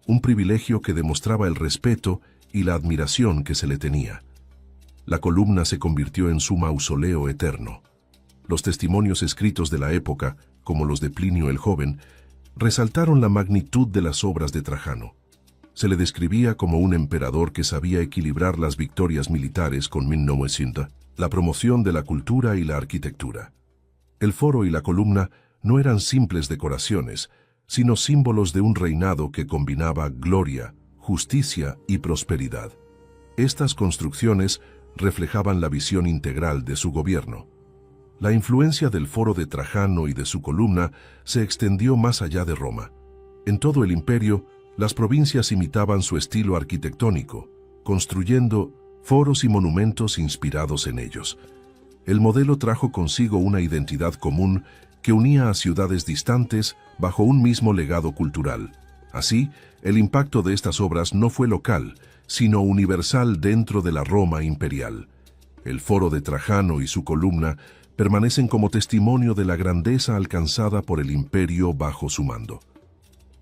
un privilegio que demostraba el respeto y la admiración que se le tenía. La columna se convirtió en su mausoleo eterno. Los testimonios escritos de la época, como los de Plinio el Joven, resaltaron la magnitud de las obras de Trajano. Se le describía como un emperador que sabía equilibrar las victorias militares con la promoción de la cultura y la arquitectura. El foro y la columna no eran simples decoraciones, sino símbolos de un reinado que combinaba gloria, justicia y prosperidad. Estas construcciones reflejaban la visión integral de su gobierno. La influencia del foro de Trajano y de su columna se extendió más allá de Roma. En todo el imperio, las provincias imitaban su estilo arquitectónico, construyendo foros y monumentos inspirados en ellos. El modelo trajo consigo una identidad común que unía a ciudades distantes bajo un mismo legado cultural. Así, el impacto de estas obras no fue local, sino universal dentro de la Roma imperial. El foro de Trajano y su columna permanecen como testimonio de la grandeza alcanzada por el imperio bajo su mando.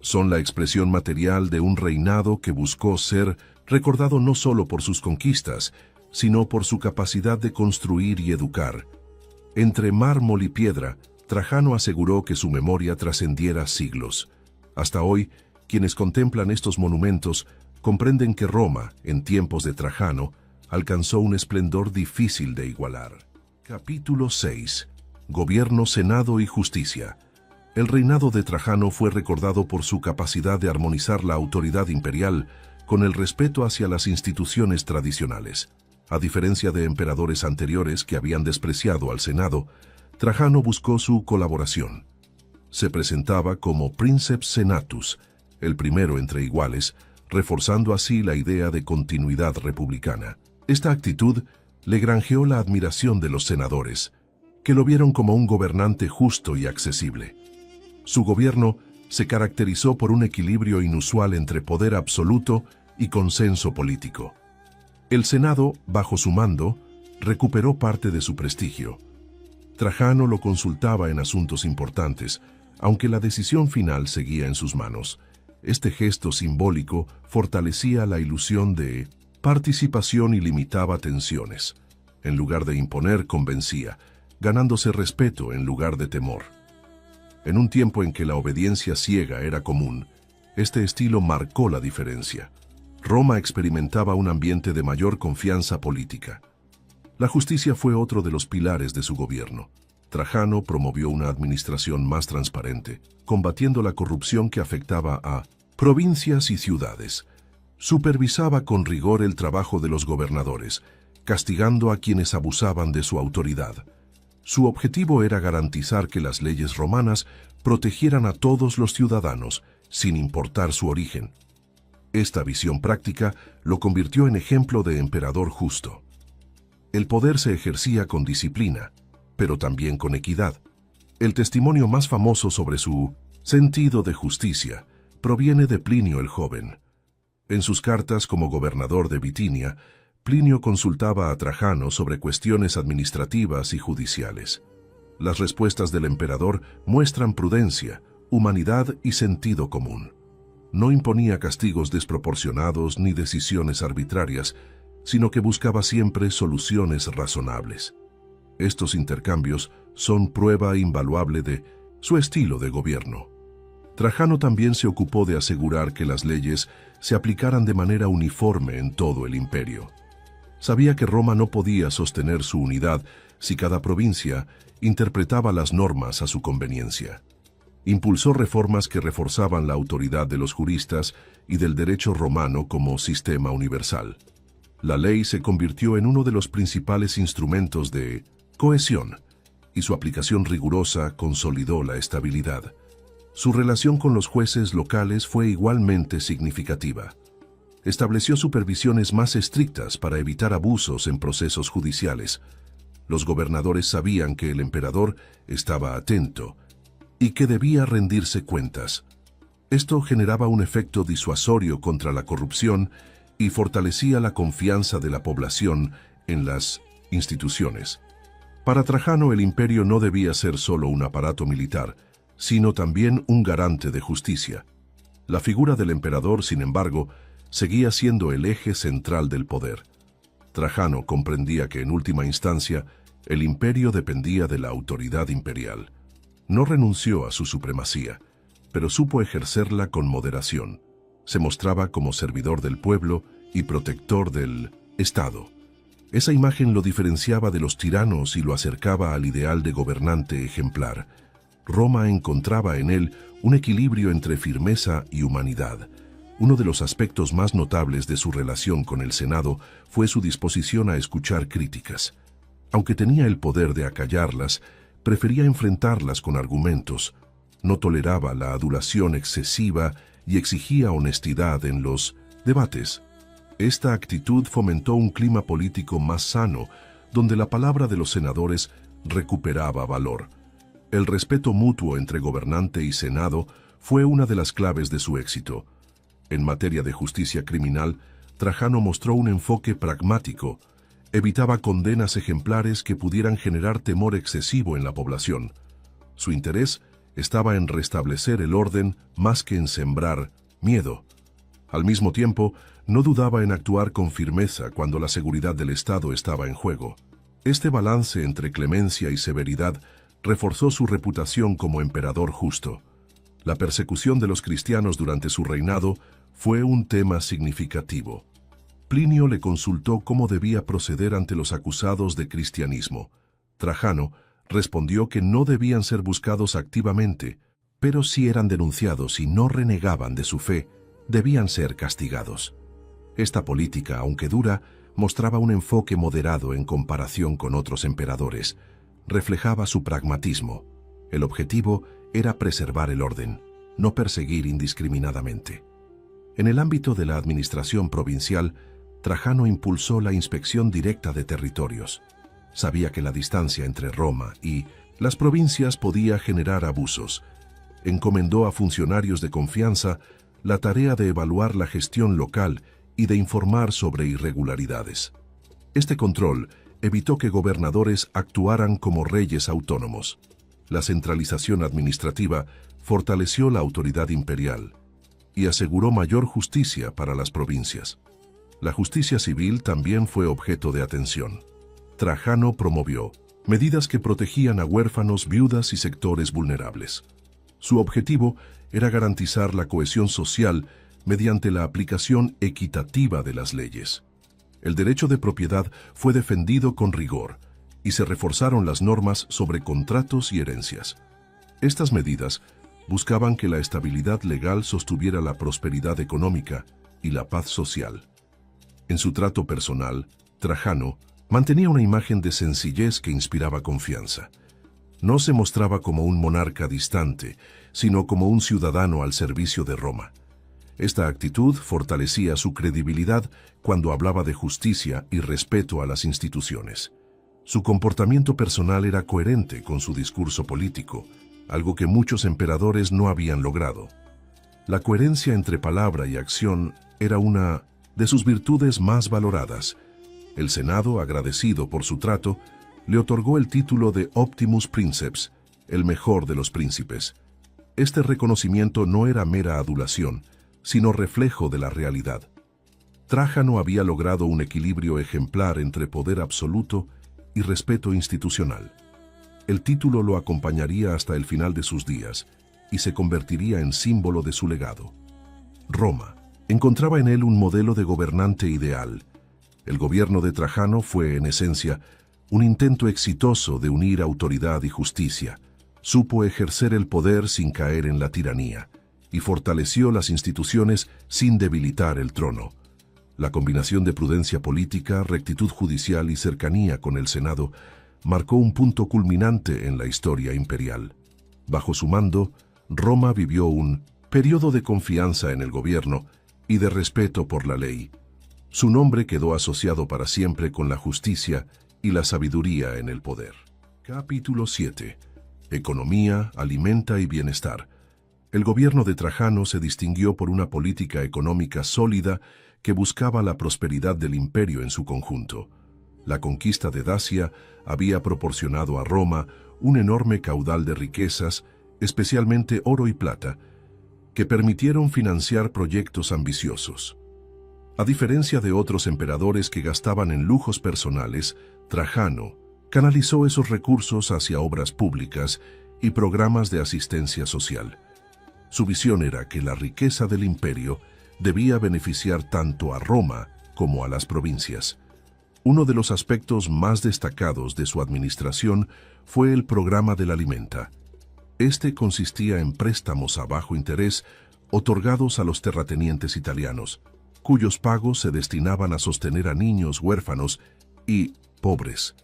Son la expresión material de un reinado que buscó ser recordado no solo por sus conquistas, sino por su capacidad de construir y educar. Entre mármol y piedra, Trajano aseguró que su memoria trascendiera siglos. Hasta hoy, quienes contemplan estos monumentos comprenden que Roma, en tiempos de Trajano, alcanzó un esplendor difícil de igualar. Capítulo 6. Gobierno, Senado y Justicia. El reinado de Trajano fue recordado por su capacidad de armonizar la autoridad imperial con el respeto hacia las instituciones tradicionales. A diferencia de emperadores anteriores que habían despreciado al Senado, Trajano buscó su colaboración. Se presentaba como Princeps Senatus, el primero entre iguales, reforzando así la idea de continuidad republicana. Esta actitud le granjeó la admiración de los senadores, que lo vieron como un gobernante justo y accesible. Su gobierno se caracterizó por un equilibrio inusual entre poder absoluto y consenso político. El Senado, bajo su mando, recuperó parte de su prestigio. Trajano lo consultaba en asuntos importantes, aunque la decisión final seguía en sus manos. Este gesto simbólico fortalecía la ilusión de participación y limitaba tensiones. En lugar de imponer, convencía, ganándose respeto en lugar de temor. En un tiempo en que la obediencia ciega era común, este estilo marcó la diferencia. Roma experimentaba un ambiente de mayor confianza política. La justicia fue otro de los pilares de su gobierno. Trajano promovió una administración más transparente, combatiendo la corrupción que afectaba a provincias y ciudades. Supervisaba con rigor el trabajo de los gobernadores, castigando a quienes abusaban de su autoridad. Su objetivo era garantizar que las leyes romanas protegieran a todos los ciudadanos, sin importar su origen. Esta visión práctica lo convirtió en ejemplo de emperador justo. El poder se ejercía con disciplina, pero también con equidad. El testimonio más famoso sobre su sentido de justicia proviene de Plinio el Joven. En sus cartas como gobernador de Bitinia, Plinio consultaba a Trajano sobre cuestiones administrativas y judiciales. Las respuestas del emperador muestran prudencia, humanidad y sentido común. No imponía castigos desproporcionados ni decisiones arbitrarias, sino que buscaba siempre soluciones razonables. Estos intercambios son prueba invaluable de su estilo de gobierno. Trajano también se ocupó de asegurar que las leyes se aplicaran de manera uniforme en todo el imperio. Sabía que Roma no podía sostener su unidad si cada provincia interpretaba las normas a su conveniencia. Impulsó reformas que reforzaban la autoridad de los juristas y del derecho romano como sistema universal. La ley se convirtió en uno de los principales instrumentos de cohesión, y su aplicación rigurosa consolidó la estabilidad. Su relación con los jueces locales fue igualmente significativa. Estableció supervisiones más estrictas para evitar abusos en procesos judiciales. Los gobernadores sabían que el emperador estaba atento y que debía rendirse cuentas. Esto generaba un efecto disuasorio contra la corrupción y fortalecía la confianza de la población en las instituciones. Para Trajano, el imperio no debía ser solo un aparato militar, sino también un garante de justicia. La figura del emperador, sin embargo, seguía siendo el eje central del poder. Trajano comprendía que en última instancia el imperio dependía de la autoridad imperial. No renunció a su supremacía, pero supo ejercerla con moderación. Se mostraba como servidor del pueblo y protector del Estado. Esa imagen lo diferenciaba de los tiranos y lo acercaba al ideal de gobernante ejemplar. Roma encontraba en él un equilibrio entre firmeza y humanidad. Uno de los aspectos más notables de su relación con el Senado fue su disposición a escuchar críticas. Aunque tenía el poder de acallarlas, prefería enfrentarlas con argumentos. No toleraba la adulación excesiva y exigía honestidad en los debates. Esta actitud fomentó un clima político más sano, donde la palabra de los senadores recuperaba valor. El respeto mutuo entre gobernante y Senado fue una de las claves de su éxito. En materia de justicia criminal, Trajano mostró un enfoque pragmático. Evitaba condenas ejemplares que pudieran generar temor excesivo en la población. Su interés estaba en restablecer el orden más que en sembrar miedo. Al mismo tiempo, no dudaba en actuar con firmeza cuando la seguridad del Estado estaba en juego. Este balance entre clemencia y severidad reforzó su reputación como emperador justo. La persecución de los cristianos durante su reinado fue un tema significativo. Plinio le consultó cómo debía proceder ante los acusados de cristianismo. Trajano respondió que no debían ser buscados activamente, pero si eran denunciados y no renegaban de su fe, debían ser castigados. Esta política, aunque dura, mostraba un enfoque moderado en comparación con otros emperadores. Reflejaba su pragmatismo. El objetivo era preservar el orden, no perseguir indiscriminadamente. En el ámbito de la administración provincial, Trajano impulsó la inspección directa de territorios. Sabía que la distancia entre Roma y las provincias podía generar abusos. Encomendó a funcionarios de confianza la tarea de evaluar la gestión local y de informar sobre irregularidades. Este control evitó que gobernadores actuaran como reyes autónomos. La centralización administrativa fortaleció la autoridad imperial y aseguró mayor justicia para las provincias. La justicia civil también fue objeto de atención. Trajano promovió medidas que protegían a huérfanos, viudas y sectores vulnerables. Su objetivo era garantizar la cohesión social mediante la aplicación equitativa de las leyes. El derecho de propiedad fue defendido con rigor y se reforzaron las normas sobre contratos y herencias. Estas medidas buscaban que la estabilidad legal sostuviera la prosperidad económica y la paz social. En su trato personal, Trajano mantenía una imagen de sencillez que inspiraba confianza. No se mostraba como un monarca distante, sino como un ciudadano al servicio de Roma. Esta actitud fortalecía su credibilidad cuando hablaba de justicia y respeto a las instituciones. Su comportamiento personal era coherente con su discurso político, algo que muchos emperadores no habían logrado. La coherencia entre palabra y acción era una de sus virtudes más valoradas. El Senado, agradecido por su trato, le otorgó el título de Optimus Princeps, el mejor de los príncipes. Este reconocimiento no era mera adulación, sino reflejo de la realidad. Trajano había logrado un equilibrio ejemplar entre poder absoluto y respeto institucional. El título lo acompañaría hasta el final de sus días y se convertiría en símbolo de su legado. Roma encontraba en él un modelo de gobernante ideal. El gobierno de Trajano fue, en esencia, un intento exitoso de unir autoridad y justicia. Supo ejercer el poder sin caer en la tiranía y fortaleció las instituciones sin debilitar el trono. La combinación de prudencia política, rectitud judicial y cercanía con el Senado marcó un punto culminante en la historia imperial. Bajo su mando, Roma vivió un periodo de confianza en el gobierno y de respeto por la ley. Su nombre quedó asociado para siempre con la justicia y la sabiduría en el poder. Capítulo 7. Economía, alimenta y bienestar. El gobierno de Trajano se distinguió por una política económica sólida que buscaba la prosperidad del imperio en su conjunto. La conquista de Dacia había proporcionado a Roma un enorme caudal de riquezas, especialmente oro y plata, que permitieron financiar proyectos ambiciosos. A diferencia de otros emperadores que gastaban en lujos personales, Trajano canalizó esos recursos hacia obras públicas y programas de asistencia social. Su visión era que la riqueza del imperio debía beneficiar tanto a Roma como a las provincias. Uno de los aspectos más destacados de su administración fue el programa de la alimenta. Este consistía en préstamos a bajo interés otorgados a los terratenientes italianos, cuyos pagos se destinaban a sostener a niños huérfanos y pobres.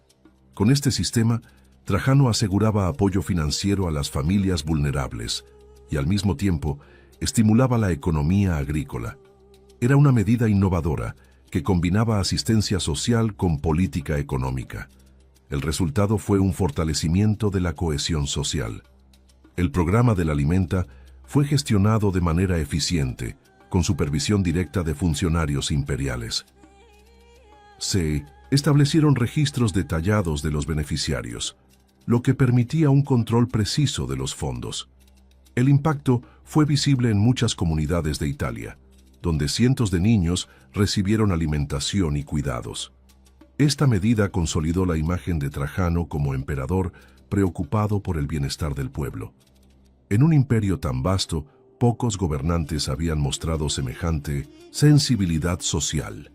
Con este sistema, Trajano aseguraba apoyo financiero a las familias vulnerables y al mismo tiempo estimulaba la economía agrícola. Era una medida innovadora que combinaba asistencia social con política económica. El resultado fue un fortalecimiento de la cohesión social. El programa de la alimenta fue gestionado de manera eficiente, con supervisión directa de funcionarios imperiales. Se establecieron registros detallados de los beneficiarios, lo que permitía un control preciso de los fondos. El impacto fue visible en muchas comunidades de Italia, donde cientos de niños recibieron alimentación y cuidados. Esta medida consolidó la imagen de Trajano como emperador preocupado por el bienestar del pueblo. En un imperio tan vasto, pocos gobernantes habían mostrado semejante sensibilidad social.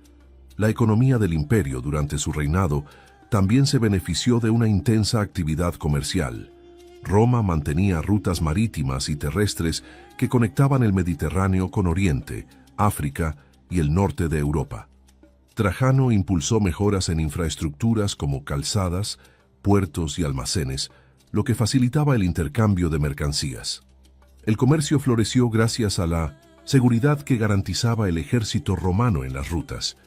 La economía del imperio durante su reinado también se benefició de una intensa actividad comercial. Roma mantenía rutas marítimas y terrestres que conectaban el Mediterráneo con Oriente, África y el norte de Europa. Trajano impulsó mejoras en infraestructuras como calzadas, puertos y almacenes, lo que facilitaba el intercambio de mercancías. El comercio floreció gracias a la seguridad que garantizaba el ejército romano en las rutas.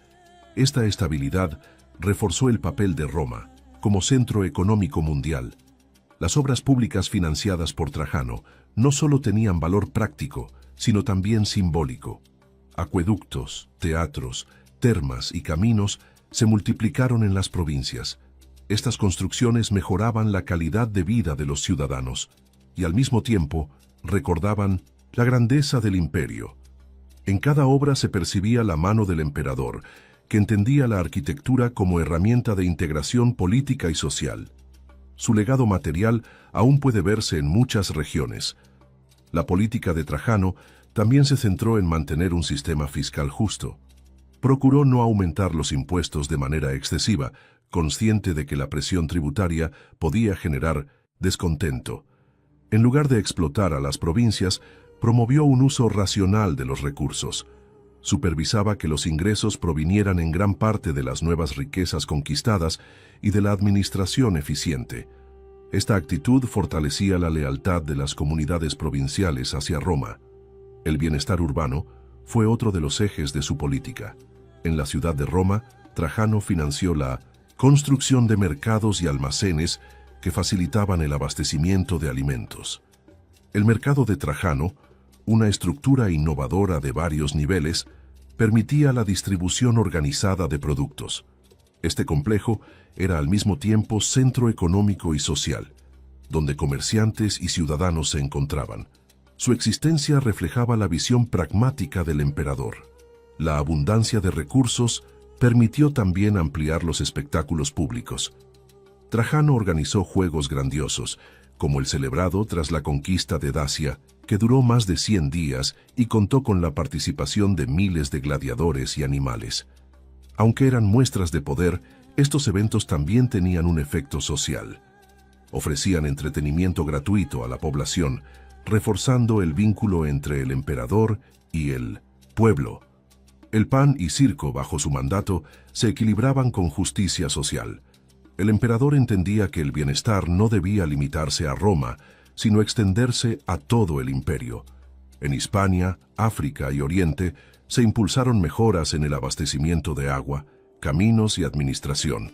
Esta estabilidad reforzó el papel de Roma como centro económico mundial. Las obras públicas financiadas por Trajano no solo tenían valor práctico, sino también simbólico. Acueductos, teatros, termas y caminos se multiplicaron en las provincias. Estas construcciones mejoraban la calidad de vida de los ciudadanos y al mismo tiempo recordaban la grandeza del imperio. En cada obra se percibía la mano del emperador, que entendía la arquitectura como herramienta de integración política y social. Su legado material aún puede verse en muchas regiones. La política de Trajano también se centró en mantener un sistema fiscal justo. Procuró no aumentar los impuestos de manera excesiva, consciente de que la presión tributaria podía generar descontento. En lugar de explotar a las provincias, promovió un uso racional de los recursos. Supervisaba que los ingresos provinieran en gran parte de las nuevas riquezas conquistadas y de la administración eficiente. Esta actitud fortalecía la lealtad de las comunidades provinciales hacia Roma. El bienestar urbano fue otro de los ejes de su política. En la ciudad de Roma, Trajano financió la construcción de mercados y almacenes que facilitaban el abastecimiento de alimentos. El mercado de Trajano, una estructura innovadora de varios niveles, permitía la distribución organizada de productos. Este complejo era al mismo tiempo centro económico y social, donde comerciantes y ciudadanos se encontraban. Su existencia reflejaba la visión pragmática del emperador. La abundancia de recursos permitió también ampliar los espectáculos públicos. Trajano organizó juegos grandiosos, como el celebrado tras la conquista de Dacia, que duró más de 100 días y contó con la participación de miles de gladiadores y animales. Aunque eran muestras de poder, estos eventos también tenían un efecto social. Ofrecían entretenimiento gratuito a la población, reforzando el vínculo entre el emperador y el pueblo. El pan y circo bajo su mandato se equilibraban con justicia social. El emperador entendía que el bienestar no debía limitarse a Roma, sino extenderse a todo el imperio. En Hispania, África y Oriente se impulsaron mejoras en el abastecimiento de agua, caminos y administración.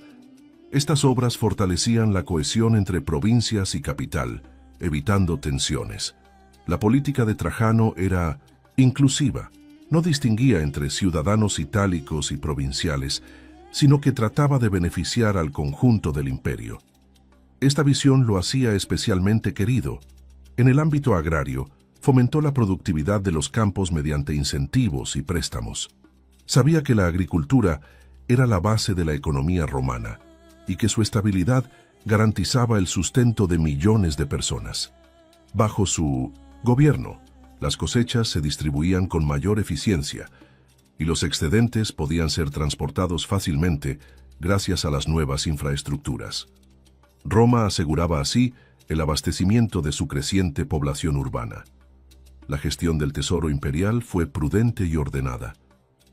Estas obras fortalecían la cohesión entre provincias y capital, evitando tensiones. La política de Trajano era inclusiva. No distinguía entre ciudadanos itálicos y provinciales, sino que trataba de beneficiar al conjunto del imperio. Esta visión lo hacía especialmente querido. En el ámbito agrario, fomentó la productividad de los campos mediante incentivos y préstamos. Sabía que la agricultura era la base de la economía romana y que su estabilidad garantizaba el sustento de millones de personas. Bajo su gobierno, las cosechas se distribuían con mayor eficiencia y los excedentes podían ser transportados fácilmente gracias a las nuevas infraestructuras. Roma aseguraba así el abastecimiento de su creciente población urbana. La gestión del tesoro imperial fue prudente y ordenada.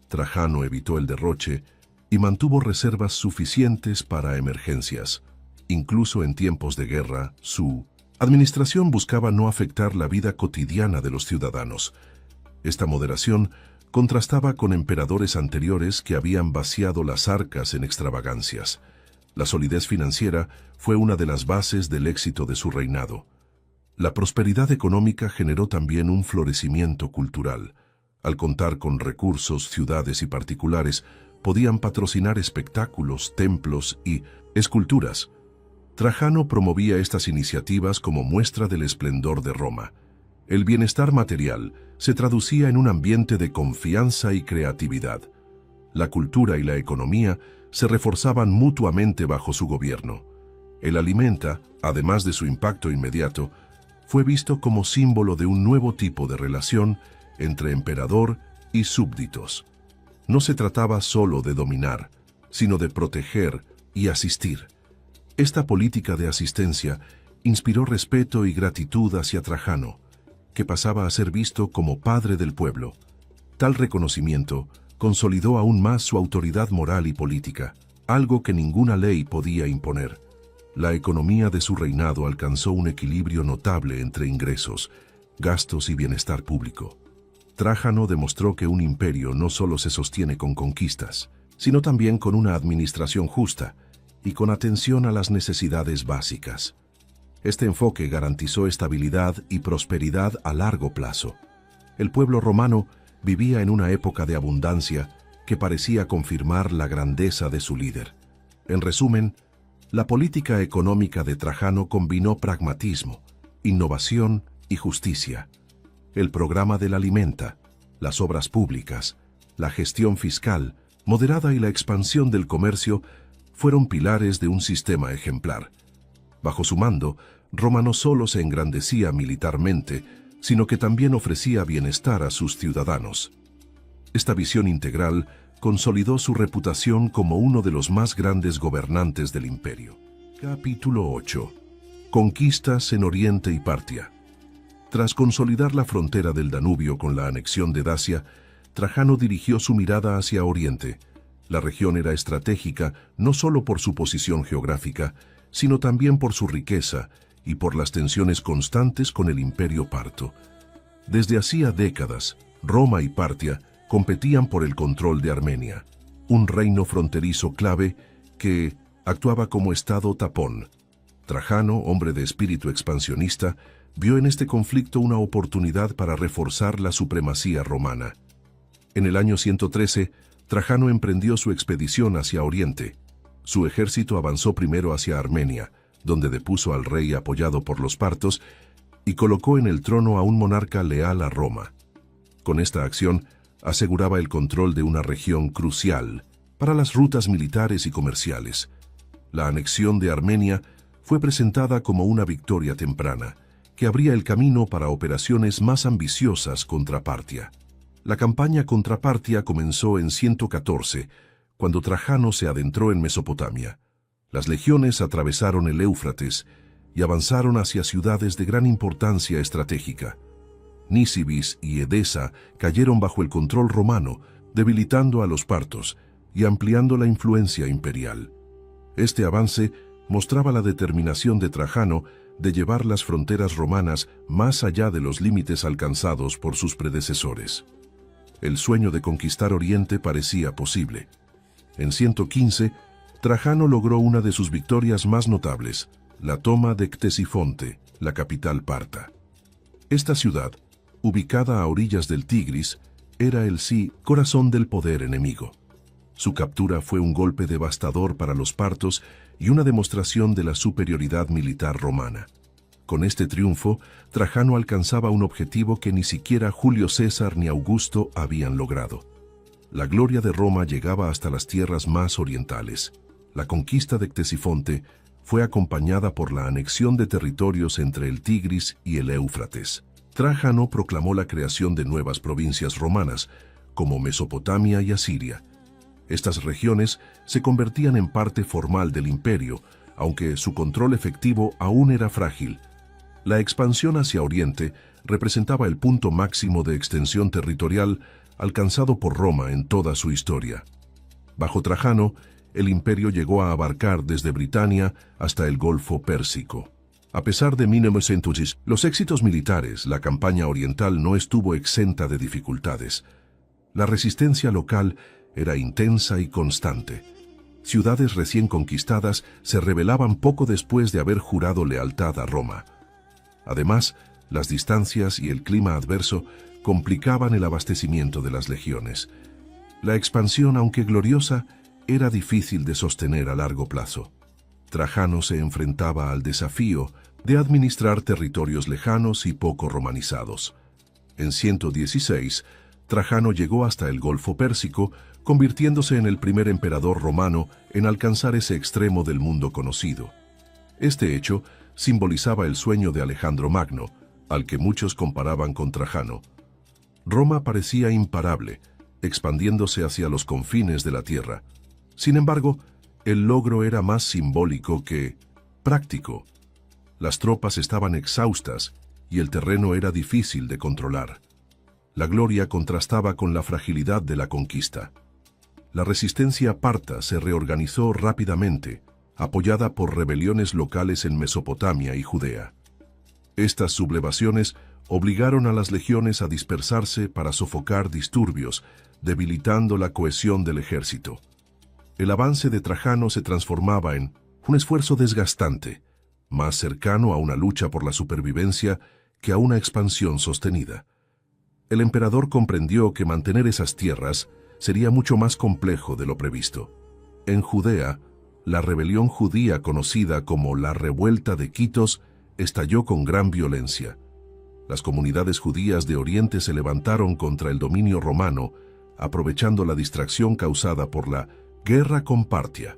Trajano evitó el derroche y mantuvo reservas suficientes para emergencias. Incluso en tiempos de guerra, su administración buscaba no afectar la vida cotidiana de los ciudadanos. Esta moderación contrastaba con emperadores anteriores que habían vaciado las arcas en extravagancias. La solidez financiera fue una de las bases del éxito de su reinado. La prosperidad económica generó también un florecimiento cultural. Al contar con recursos, ciudades y particulares podían patrocinar espectáculos, templos y esculturas. Trajano promovía estas iniciativas como muestra del esplendor de Roma. El bienestar material se traducía en un ambiente de confianza y creatividad. La cultura y la economía se reforzaban mutuamente bajo su gobierno. El alimenta, además de su impacto inmediato, fue visto como símbolo de un nuevo tipo de relación entre emperador y súbditos. No se trataba solo de dominar, sino de proteger y asistir. Esta política de asistencia inspiró respeto y gratitud hacia Trajano, que pasaba a ser visto como padre del pueblo. Tal reconocimiento consolidó aún más su autoridad moral y política, algo que ninguna ley podía imponer. La economía de su reinado alcanzó un equilibrio notable entre ingresos, gastos y bienestar público. Trajano demostró que un imperio no solo se sostiene con conquistas, sino también con una administración justa y con atención a las necesidades básicas. Este enfoque garantizó estabilidad y prosperidad a largo plazo. El pueblo romano vivía en una época de abundancia que parecía confirmar la grandeza de su líder. En resumen, la política económica de Trajano combinó pragmatismo, innovación y justicia. El programa del alimenta, las obras públicas, la gestión fiscal, moderada y la expansión del comercio fueron pilares de un sistema ejemplar. Bajo su mando, Roma no solo se engrandecía militarmente, sino que también ofrecía bienestar a sus ciudadanos. Esta visión integral consolidó su reputación como uno de los más grandes gobernantes del imperio. Capítulo 8. Conquistas en Oriente y Partia. Tras consolidar la frontera del Danubio con la anexión de Dacia, Trajano dirigió su mirada hacia Oriente. La región era estratégica no solo por su posición geográfica, sino también por su riqueza y por las tensiones constantes con el Imperio Parto. Desde hacía décadas, Roma y Partia competían por el control de Armenia, un reino fronterizo clave que actuaba como estado tapón. Trajano, hombre de espíritu expansionista, vio en este conflicto una oportunidad para reforzar la supremacía romana. En el año 113, Trajano emprendió su expedición hacia Oriente. Su ejército avanzó primero hacia Armenia, donde depuso al rey apoyado por los partos y colocó en el trono a un monarca leal a Roma. Con esta acción, aseguraba el control de una región crucial para las rutas militares y comerciales. La anexión de Armenia fue presentada como una victoria temprana, que abría el camino para operaciones más ambiciosas contra Partia. La campaña contra Partia comenzó en 114, cuando Trajano se adentró en Mesopotamia. Las legiones atravesaron el Éufrates y avanzaron hacia ciudades de gran importancia estratégica. Nisibis y Edesa cayeron bajo el control romano, debilitando a los partos y ampliando la influencia imperial. Este avance mostraba la determinación de Trajano de llevar las fronteras romanas más allá de los límites alcanzados por sus predecesores. El sueño de conquistar Oriente parecía posible. En 115, Trajano logró una de sus victorias más notables, la toma de Ctesifonte, la capital parta. Esta ciudad, ubicada a orillas del Tigris, era el corazón del poder enemigo. Su captura fue un golpe devastador para los partos y una demostración de la superioridad militar romana. Con este triunfo, Trajano alcanzaba un objetivo que ni siquiera Julio César ni Augusto habían logrado. La gloria de Roma llegaba hasta las tierras más orientales. La conquista de Ctesifonte fue acompañada por la anexión de territorios entre el Tigris y el Éufrates. Trajano proclamó la creación de nuevas provincias romanas, como Mesopotamia y Asiria. Estas regiones se convertían en parte formal del imperio, aunque su control efectivo aún era frágil. La expansión hacia Oriente representaba el punto máximo de extensión territorial alcanzado por Roma en toda su historia. Bajo Trajano, el imperio llegó a abarcar desde Britania hasta el Golfo Pérsico. A pesar de 1900, los éxitos militares, la campaña oriental no estuvo exenta de dificultades. La resistencia local era intensa y constante. Ciudades recién conquistadas se rebelaban poco después de haber jurado lealtad a Roma. Además, las distancias y el clima adverso complicaban el abastecimiento de las legiones. La expansión, aunque gloriosa, era difícil de sostener a largo plazo. Trajano se enfrentaba al desafío de administrar territorios lejanos y poco romanizados. En 116, Trajano llegó hasta el Golfo Pérsico, convirtiéndose en el primer emperador romano en alcanzar ese extremo del mundo conocido. Este hecho simbolizaba el sueño de Alejandro Magno, al que muchos comparaban con Trajano. Roma parecía imparable, expandiéndose hacia los confines de la tierra. Sin embargo, el logro era más simbólico que práctico. Las tropas estaban exhaustas y el terreno era difícil de controlar. La gloria contrastaba con la fragilidad de la conquista. La resistencia parta se reorganizó rápidamente, apoyada por rebeliones locales en Mesopotamia y Judea. Estas sublevaciones obligaron a las legiones a dispersarse para sofocar disturbios, debilitando la cohesión del ejército. El avance de Trajano se transformaba en un esfuerzo desgastante, más cercano a una lucha por la supervivencia que a una expansión sostenida. El emperador comprendió que mantener esas tierras sería mucho más complejo de lo previsto. En Judea, la rebelión judía conocida como la Revuelta de Quitos estalló con gran violencia. Las comunidades judías de Oriente se levantaron contra el dominio romano, aprovechando la distracción causada por la Guerra con Partia.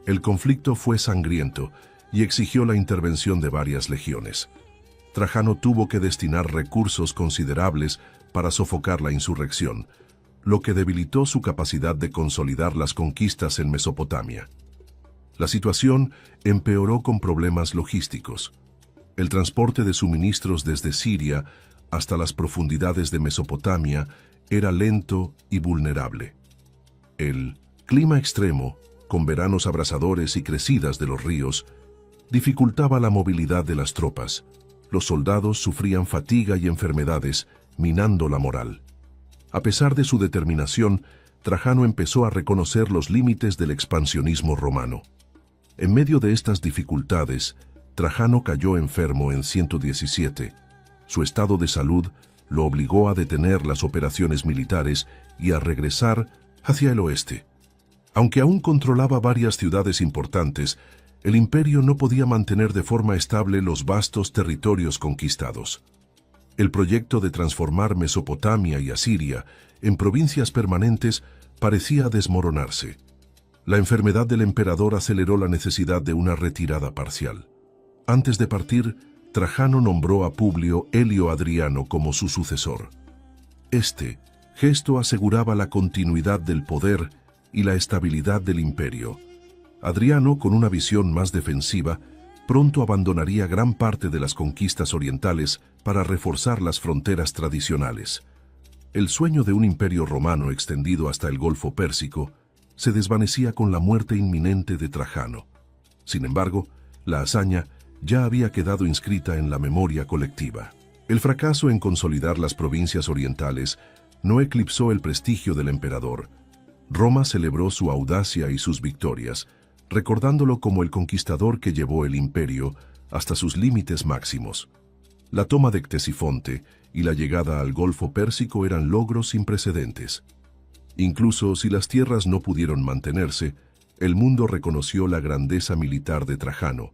El conflicto fue sangriento y exigió la intervención de varias legiones. Trajano tuvo que destinar recursos considerables para sofocar la insurrección, lo que debilitó su capacidad de consolidar las conquistas en Mesopotamia. La situación empeoró con problemas logísticos. El transporte de suministros desde Siria hasta las profundidades de Mesopotamia era lento y vulnerable. El clima extremo, con veranos abrasadores y crecidas de los ríos, dificultaba la movilidad de las tropas. Los soldados sufrían fatiga y enfermedades, minando la moral. A pesar de su determinación, Trajano empezó a reconocer los límites del expansionismo romano. En medio de estas dificultades, Trajano cayó enfermo en 117. Su estado de salud lo obligó a detener las operaciones militares y a regresar hacia el oeste. Aunque aún controlaba varias ciudades importantes, el imperio no podía mantener de forma estable los vastos territorios conquistados. El proyecto de transformar Mesopotamia y Asiria en provincias permanentes parecía desmoronarse. La enfermedad del emperador aceleró la necesidad de una retirada parcial. Antes de partir, Trajano nombró a Publio Helio Adriano como su sucesor. Este gesto aseguraba la continuidad del poder y la estabilidad del imperio. Adriano, con una visión más defensiva, pronto abandonaría gran parte de las conquistas orientales para reforzar las fronteras tradicionales. El sueño de un imperio romano extendido hasta el Golfo Pérsico se desvanecía con la muerte inminente de Trajano. Sin embargo, la hazaña ya había quedado inscrita en la memoria colectiva. El fracaso en consolidar las provincias orientales no eclipsó el prestigio del emperador. Roma celebró su audacia y sus victorias, recordándolo como el conquistador que llevó el imperio hasta sus límites máximos. La toma de Ctesifonte y la llegada al Golfo Pérsico eran logros sin precedentes. Incluso si las tierras no pudieron mantenerse, el mundo reconoció la grandeza militar de Trajano.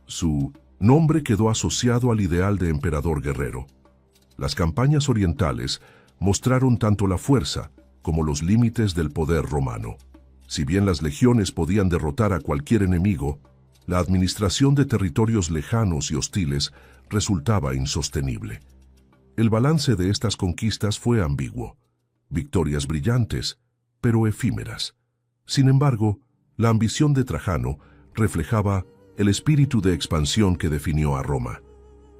Su nombre quedó asociado al ideal de emperador guerrero. Las campañas orientales mostraron tanto la fuerza como los límites del poder romano. Si bien las legiones podían derrotar a cualquier enemigo, la administración de territorios lejanos y hostiles resultaba insostenible. El balance de estas conquistas fue ambiguo. Victorias brillantes, pero efímeras. Sin embargo, la ambición de Trajano reflejaba el espíritu de expansión que definió a Roma.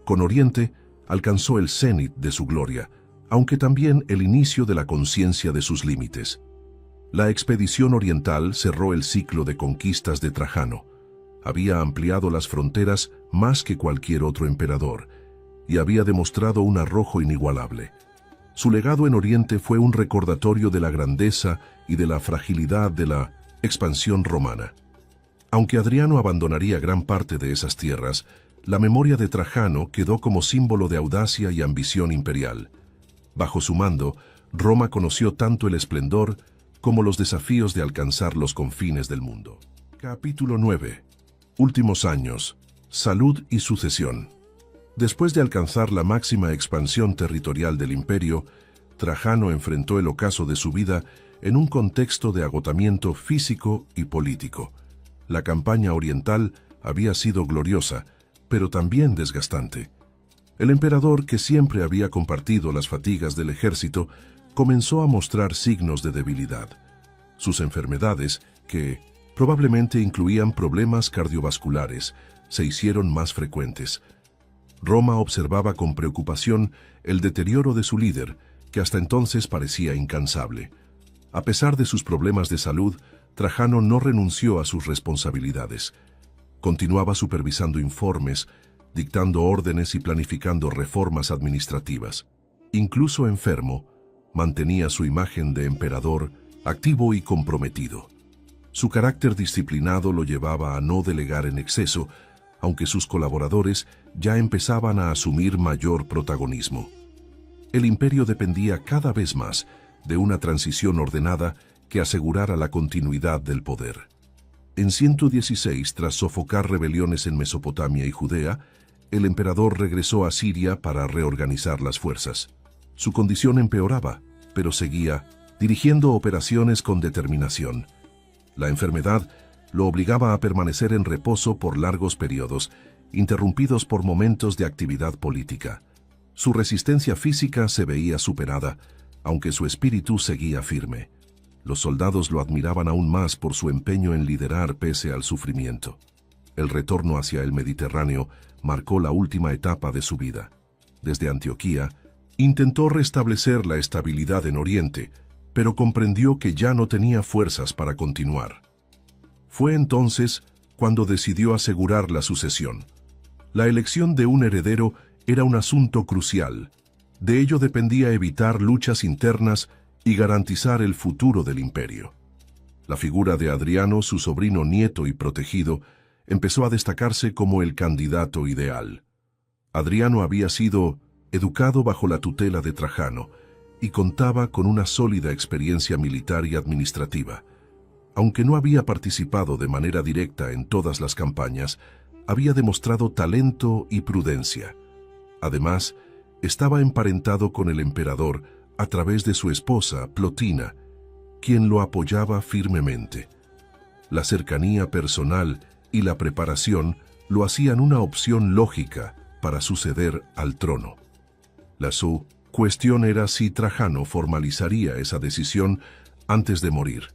Con Oriente alcanzó el cénit de su gloria, aunque también el inicio de la conciencia de sus límites. La expedición oriental cerró el ciclo de conquistas de Trajano. Había ampliado las fronteras más que cualquier otro emperador y había demostrado un arrojo inigualable. Su legado en Oriente fue un recordatorio de la grandeza y de la fragilidad de la expansión romana. Aunque Adriano abandonaría gran parte de esas tierras, la memoria de Trajano quedó como símbolo de audacia y ambición imperial. Bajo su mando, Roma conoció tanto el esplendor como los desafíos de alcanzar los confines del mundo. Capítulo 9. Últimos años. Salud y sucesión. Después de alcanzar la máxima expansión territorial del imperio, Trajano enfrentó el ocaso de su vida en un contexto de agotamiento físico y político. La campaña oriental había sido gloriosa, pero también desgastante. El emperador, que siempre había compartido las fatigas del ejército, comenzó a mostrar signos de debilidad. Sus enfermedades, que probablemente incluían problemas cardiovasculares, se hicieron más frecuentes. Roma observaba con preocupación el deterioro de su líder, que hasta entonces parecía incansable. A pesar de sus problemas de salud, Trajano no renunció a sus responsabilidades. Continuaba supervisando informes, dictando órdenes y planificando reformas administrativas. Incluso enfermo, mantenía su imagen de emperador activo y comprometido. Su carácter disciplinado lo llevaba a no delegar en exceso, aunque sus colaboradores ya empezaban a asumir mayor protagonismo. El imperio dependía cada vez más de una transición ordenada que asegurara la continuidad del poder. En 116, tras sofocar rebeliones en Mesopotamia y Judea, el emperador regresó a Siria para reorganizar las fuerzas. Su condición empeoraba, pero seguía dirigiendo operaciones con determinación. La enfermedad lo obligaba a permanecer en reposo por largos periodos, interrumpidos por momentos de actividad política. Su resistencia física se veía superada, aunque su espíritu seguía firme. Los soldados lo admiraban aún más por su empeño en liderar pese al sufrimiento. El retorno hacia el Mediterráneo marcó la última etapa de su vida. Desde Antioquía, intentó restablecer la estabilidad en Oriente, pero comprendió que ya no tenía fuerzas para continuar. Fue entonces cuando decidió asegurar la sucesión. La elección de un heredero era un asunto crucial. De ello dependía evitar luchas internas y garantizar el futuro del imperio. La figura de Adriano, su sobrino nieto y protegido, empezó a destacarse como el candidato ideal. Adriano había sido educado bajo la tutela de Trajano y contaba con una sólida experiencia militar y administrativa. Aunque no había participado de manera directa en todas las campañas, había demostrado talento y prudencia. Además, estaba emparentado con el emperador a través de su esposa, Plotina, quien lo apoyaba firmemente. La cercanía personal y la preparación lo hacían una opción lógica para suceder al trono. La cuestión era si Trajano formalizaría esa decisión antes de morir.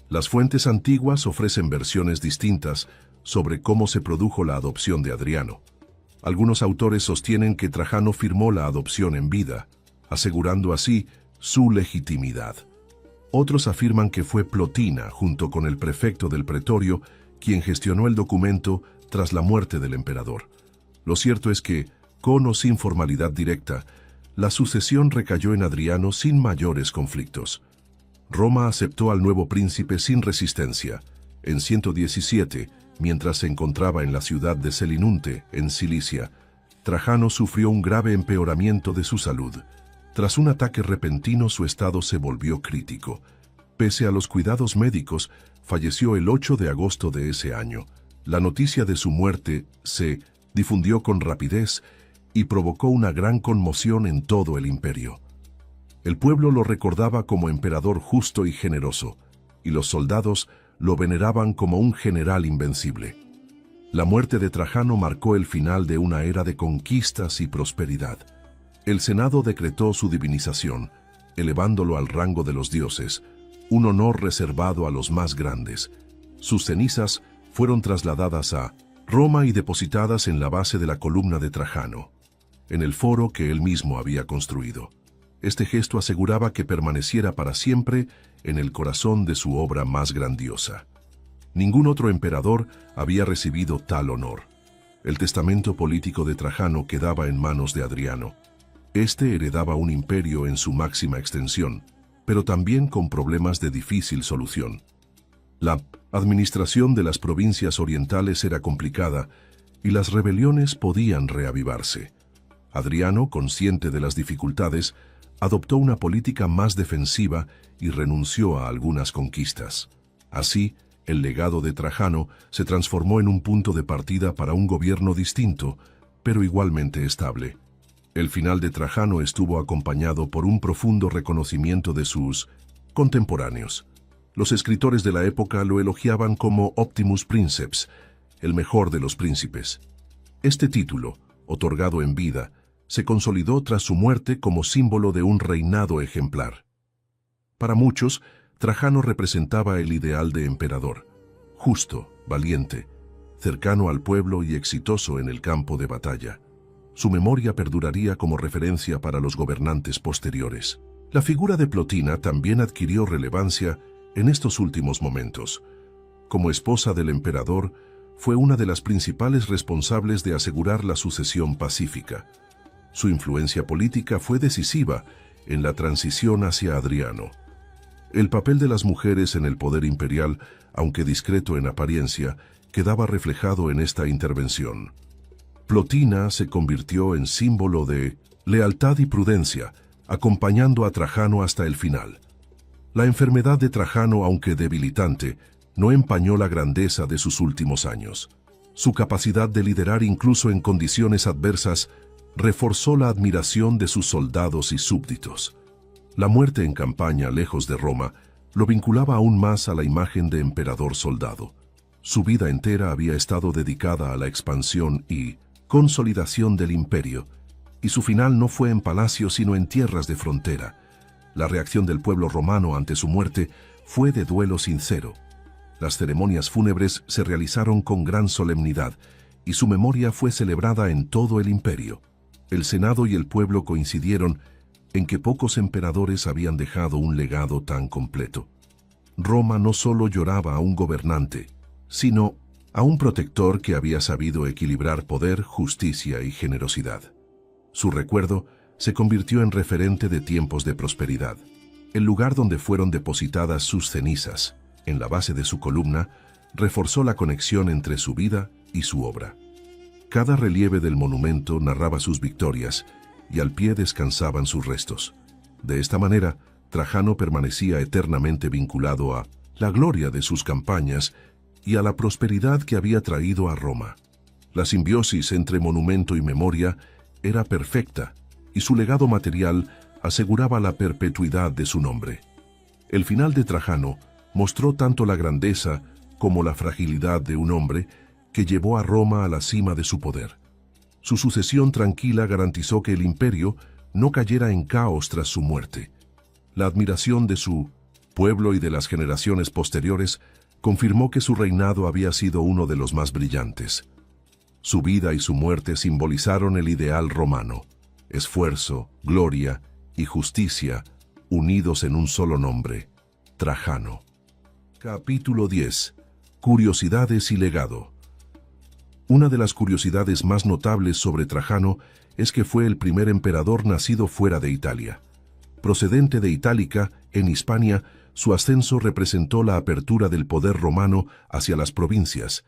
Las fuentes antiguas ofrecen versiones distintas sobre cómo se produjo la adopción de Adriano. Algunos autores sostienen que Trajano firmó la adopción en vida, asegurando así su legitimidad. Otros afirman que fue Plotina, junto con el prefecto del pretorio, quien gestionó el documento tras la muerte del emperador. Lo cierto es que, con o sin formalidad directa, la sucesión recayó en Adriano sin mayores conflictos. Roma aceptó al nuevo príncipe sin resistencia. En 117, mientras se encontraba en la ciudad de Selinunte, en Cilicia, Trajano sufrió un grave empeoramiento de su salud. Tras un ataque repentino, su estado se volvió crítico. Pese a los cuidados médicos, falleció el 8 de agosto de ese año. La noticia de su muerte se difundió con rapidez y provocó una gran conmoción en todo el imperio. El pueblo lo recordaba como emperador justo y generoso, y los soldados lo veneraban como un general invencible. La muerte de Trajano marcó el final de una era de conquistas y prosperidad. El Senado decretó su divinización, elevándolo al rango de los dioses, un honor reservado a los más grandes. Sus cenizas fueron trasladadas a Roma y depositadas en la base de la columna de Trajano, en el foro que él mismo había construido. Este gesto aseguraba que permaneciera para siempre en el corazón de su obra más grandiosa. Ningún otro emperador había recibido tal honor. El testamento político de Trajano quedaba en manos de Adriano. Este heredaba un imperio en su máxima extensión, pero también con problemas de difícil solución. La administración de las provincias orientales era complicada y las rebeliones podían reavivarse. Adriano, consciente de las dificultades, adoptó una política más defensiva y renunció a algunas conquistas. Así, el legado de Trajano se transformó en un punto de partida para un gobierno distinto, pero igualmente estable. El final de Trajano estuvo acompañado por un profundo reconocimiento de sus contemporáneos. Los escritores de la época lo elogiaban como Optimus Princeps, el mejor de los príncipes. Este título, otorgado en vida, se consolidó tras su muerte como símbolo de un reinado ejemplar. Para muchos, Trajano representaba el ideal de emperador, justo, valiente, cercano al pueblo y exitoso en el campo de batalla. Su memoria perduraría como referencia para los gobernantes posteriores. La figura de Plotina también adquirió relevancia en estos últimos momentos. Como esposa del emperador, fue una de las principales responsables de asegurar la sucesión pacífica. Su influencia política fue decisiva en la transición hacia Adriano. El papel de las mujeres en el poder imperial, aunque discreto en apariencia, quedaba reflejado en esta intervención. Plotina se convirtió en símbolo de lealtad y prudencia, acompañando a Trajano hasta el final. La enfermedad de Trajano, aunque debilitante, no empañó la grandeza de sus últimos años. Su capacidad de liderar incluso en condiciones adversas reforzó la admiración de sus soldados y súbditos. La muerte en campaña lejos de Roma lo vinculaba aún más a la imagen de emperador soldado. Su vida entera había estado dedicada a la expansión y consolidación del imperio, y su final no fue en palacio sino en tierras de frontera. La reacción del pueblo romano ante su muerte fue de duelo sincero. Las ceremonias fúnebres se realizaron con gran solemnidad, y su memoria fue celebrada en todo el imperio. El Senado y el pueblo coincidieron en que pocos emperadores habían dejado un legado tan completo. Roma no solo lloraba a un gobernante, sino a un protector que había sabido equilibrar poder, justicia y generosidad. Su recuerdo se convirtió en referente de tiempos de prosperidad. El lugar donde fueron depositadas sus cenizas, en la base de su columna, reforzó la conexión entre su vida y su obra. Cada relieve del monumento narraba sus victorias y al pie descansaban sus restos. De esta manera, Trajano permanecía eternamente vinculado a la gloria de sus campañas y a la prosperidad que había traído a Roma. La simbiosis entre monumento y memoria era perfecta y su legado material aseguraba la perpetuidad de su nombre. El final de Trajano mostró tanto la grandeza como la fragilidad de un hombre que llevó a Roma a la cima de su poder. Su sucesión tranquila garantizó que el imperio no cayera en caos tras su muerte. La admiración de su pueblo y de las generaciones posteriores confirmó que su reinado había sido uno de los más brillantes. Su vida y su muerte simbolizaron el ideal romano: esfuerzo, gloria y justicia unidos en un solo nombre: Trajano. Capítulo 10. Curiosidades y legado. Una de las curiosidades más notables sobre Trajano es que fue el primer emperador nacido fuera de Italia. Procedente de Itálica, en Hispania, su ascenso representó la apertura del poder romano hacia las provincias.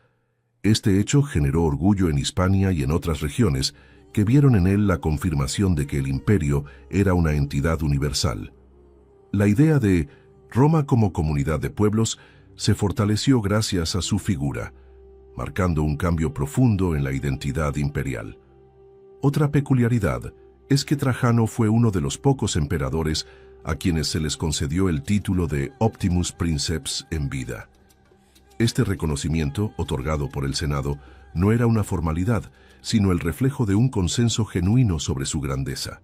Este hecho generó orgullo en Hispania y en otras regiones, que vieron en él la confirmación de que el imperio era una entidad universal. La idea de Roma como comunidad de pueblos se fortaleció gracias a su figura. marcando un cambio profundo en la identidad imperial. Otra peculiaridad es que Trajano fue uno de los pocos emperadores a quienes se les concedió el título de Optimus Princeps en vida. Este reconocimiento, otorgado por el Senado, no era una formalidad, sino el reflejo de un consenso genuino sobre su grandeza.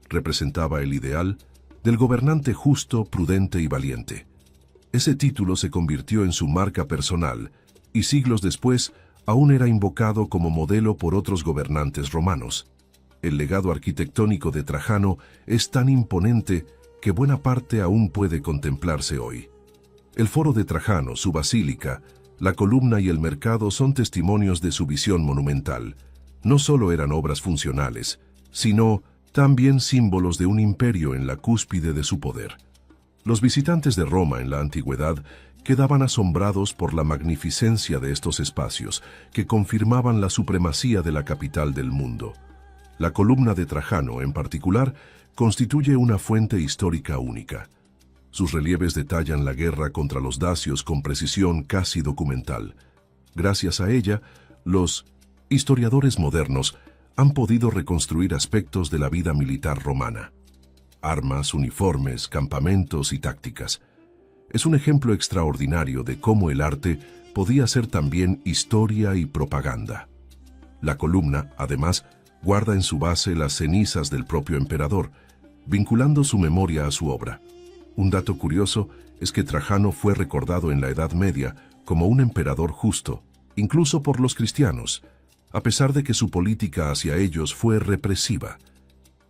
Representaba el ideal del gobernante justo, prudente y valiente. Ese título se convirtió en su marca personal y siglos después aún era invocado como modelo por otros gobernantes romanos. El legado arquitectónico de Trajano es tan imponente que buena parte aún puede contemplarse hoy. El Foro de Trajano, su basílica, la columna y el mercado son testimonios de su visión monumental. No solo eran obras funcionales, sino también símbolos de un imperio en la cúspide de su poder. Los visitantes de Roma en la antigüedad quedaban asombrados por la magnificencia de estos espacios, que confirmaban la supremacía de la capital del mundo. La columna de Trajano, en particular, constituye una fuente histórica única. Sus relieves detallan la guerra contra los dacios con precisión casi documental. Gracias a ella, los historiadores modernos han podido reconstruir aspectos de la vida militar romana. Armas, uniformes, campamentos y tácticas. Es un ejemplo extraordinario de cómo el arte podía ser también historia y propaganda. La columna, además, guarda en su base las cenizas del propio emperador, vinculando su memoria a su obra. Un dato curioso es que Trajano fue recordado en la Edad Media como un emperador justo, incluso por los cristianos, a pesar de que su política hacia ellos fue represiva.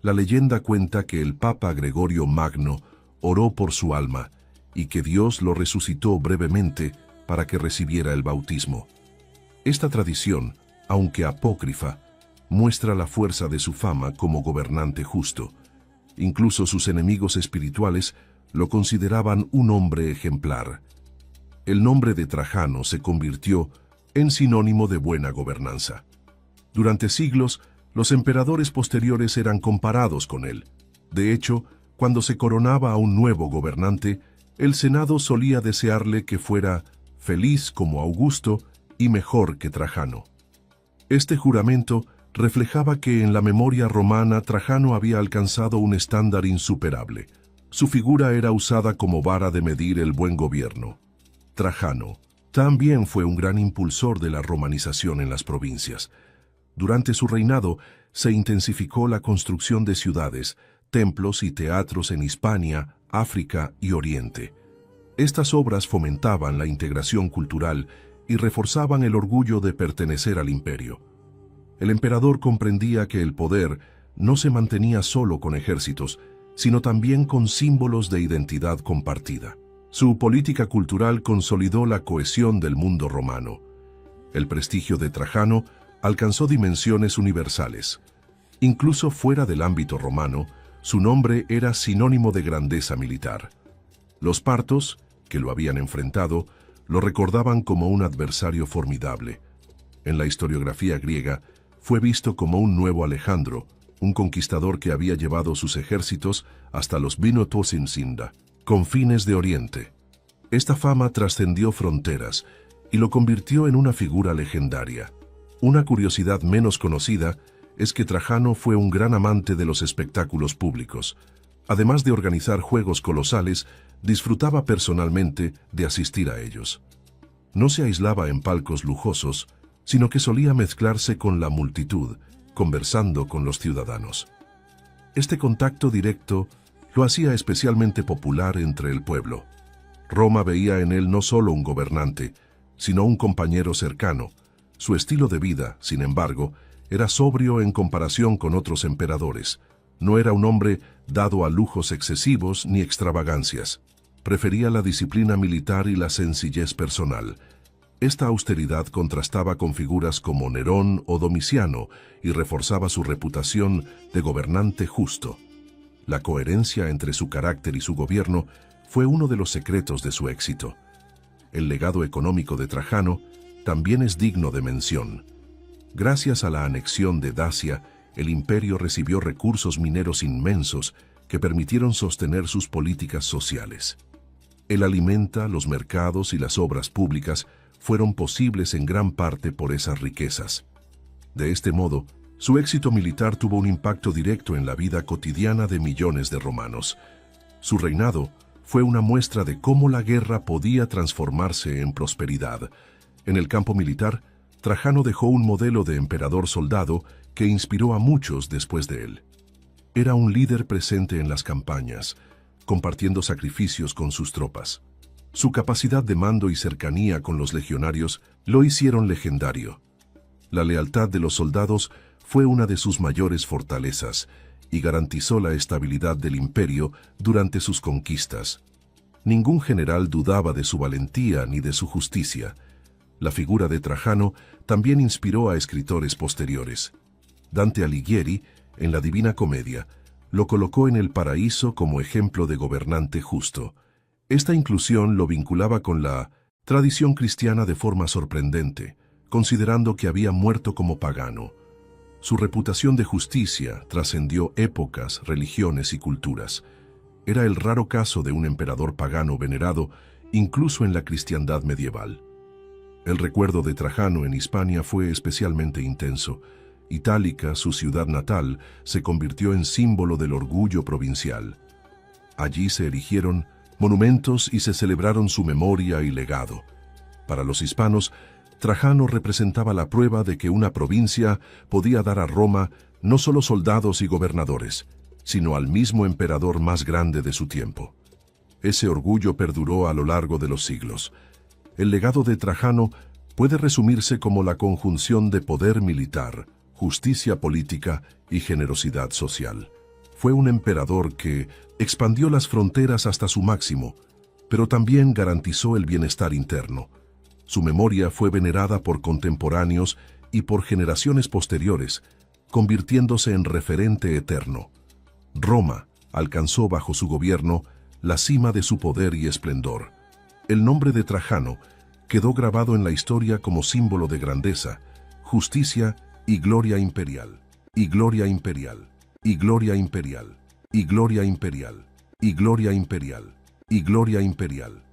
La leyenda cuenta que el Papa Gregorio Magno oró por su alma y que Dios lo resucitó brevemente para que recibiera el bautismo. Esta tradición, aunque apócrifa, muestra la fuerza de su fama como gobernante justo. Incluso sus enemigos espirituales lo consideraban un hombre ejemplar. El nombre de Trajano se convirtió en sinónimo de buena gobernanza. Durante siglos, los emperadores posteriores eran comparados con él. De hecho, cuando se coronaba a un nuevo gobernante, el Senado solía desearle que fuera feliz como Augusto y mejor que Trajano. Este juramento reflejaba que en la memoria romana Trajano había alcanzado un estándar insuperable. Su figura era usada como vara de medir el buen gobierno. Trajano también fue un gran impulsor de la romanización en las provincias. Durante su reinado se intensificó la construcción de ciudades, templos y teatros en Hispania, África y Oriente. Estas obras fomentaban la integración cultural y reforzaban el orgullo de pertenecer al imperio. El emperador comprendía que el poder no se mantenía solo con ejércitos, sino también con símbolos de identidad compartida. Su política cultural consolidó la cohesión del mundo romano. El prestigio de Trajano alcanzó dimensiones universales. Incluso fuera del ámbito romano, su nombre era sinónimo de grandeza militar. Los partos, que lo habían enfrentado, lo recordaban como un adversario formidable. En la historiografía griega, fue visto como un nuevo Alejandro, un conquistador que había llevado sus ejércitos hasta los Vinotosinsinda, confines de Oriente. Esta fama trascendió fronteras y lo convirtió en una figura legendaria. Una curiosidad menos conocida es que Trajano fue un gran amante de los espectáculos públicos. Además de organizar juegos colosales, disfrutaba personalmente de asistir a ellos. No se aislaba en palcos lujosos, sino que solía mezclarse con la multitud, conversando con los ciudadanos. Este contacto directo lo hacía especialmente popular entre el pueblo. Roma veía en él no solo un gobernante, sino un compañero cercano. Su estilo de vida, sin embargo, era sobrio en comparación con otros emperadores. No era un hombre dado a lujos excesivos ni extravagancias. Prefería la disciplina militar y la sencillez personal. Esta austeridad contrastaba con figuras como Nerón o Domiciano y reforzaba su reputación de gobernante justo. La coherencia entre su carácter y su gobierno fue uno de los secretos de su éxito. El legado económico de Trajano también es digno de mención. Gracias a la anexión de Dacia, el imperio recibió recursos mineros inmensos que permitieron sostener sus políticas sociales. El alimenta, los mercados y las obras públicas fueron posibles en gran parte por esas riquezas. De este modo, su éxito militar tuvo un impacto directo en la vida cotidiana de millones de romanos. Su reinado fue una muestra de cómo la guerra podía transformarse en prosperidad. En el campo militar, Trajano dejó un modelo de emperador soldado que inspiró a muchos después de él. Era un líder presente en las campañas, compartiendo sacrificios con sus tropas. Su capacidad de mando y cercanía con los legionarios lo hicieron legendario. La lealtad de los soldados fue una de sus mayores fortalezas y garantizó la estabilidad del imperio durante sus conquistas. Ningún general dudaba de su valentía ni de su justicia. La figura de Trajano también inspiró a escritores posteriores. Dante Alighieri, en la Divina Comedia, lo colocó en el paraíso como ejemplo de gobernante justo. Esta inclusión lo vinculaba con la tradición cristiana de forma sorprendente, considerando que había muerto como pagano. Su reputación de justicia trascendió épocas, religiones y culturas. Era el raro caso de un emperador pagano venerado incluso en la cristiandad medieval. El recuerdo de Trajano en Hispania fue especialmente intenso. Itálica, su ciudad natal, se convirtió en símbolo del orgullo provincial. Allí se erigieron monumentos y se celebraron su memoria y legado. Para los hispanos, Trajano representaba la prueba de que una provincia podía dar a Roma no solo soldados y gobernadores, sino al mismo emperador más grande de su tiempo. Ese orgullo perduró a lo largo de los siglos. El legado de Trajano puede resumirse como la conjunción de poder militar, justicia política y generosidad social. Fue un emperador que expandió las fronteras hasta su máximo, pero también garantizó el bienestar interno. Su memoria fue venerada por contemporáneos y por generaciones posteriores, convirtiéndose en referente eterno. Roma alcanzó bajo su gobierno la cima de su poder y esplendor. El nombre de Trajano quedó grabado en la historia como símbolo de grandeza, justicia y gloria imperial. Y gloria imperial. Y gloria imperial. Y gloria imperial. Y gloria imperial. Y gloria imperial.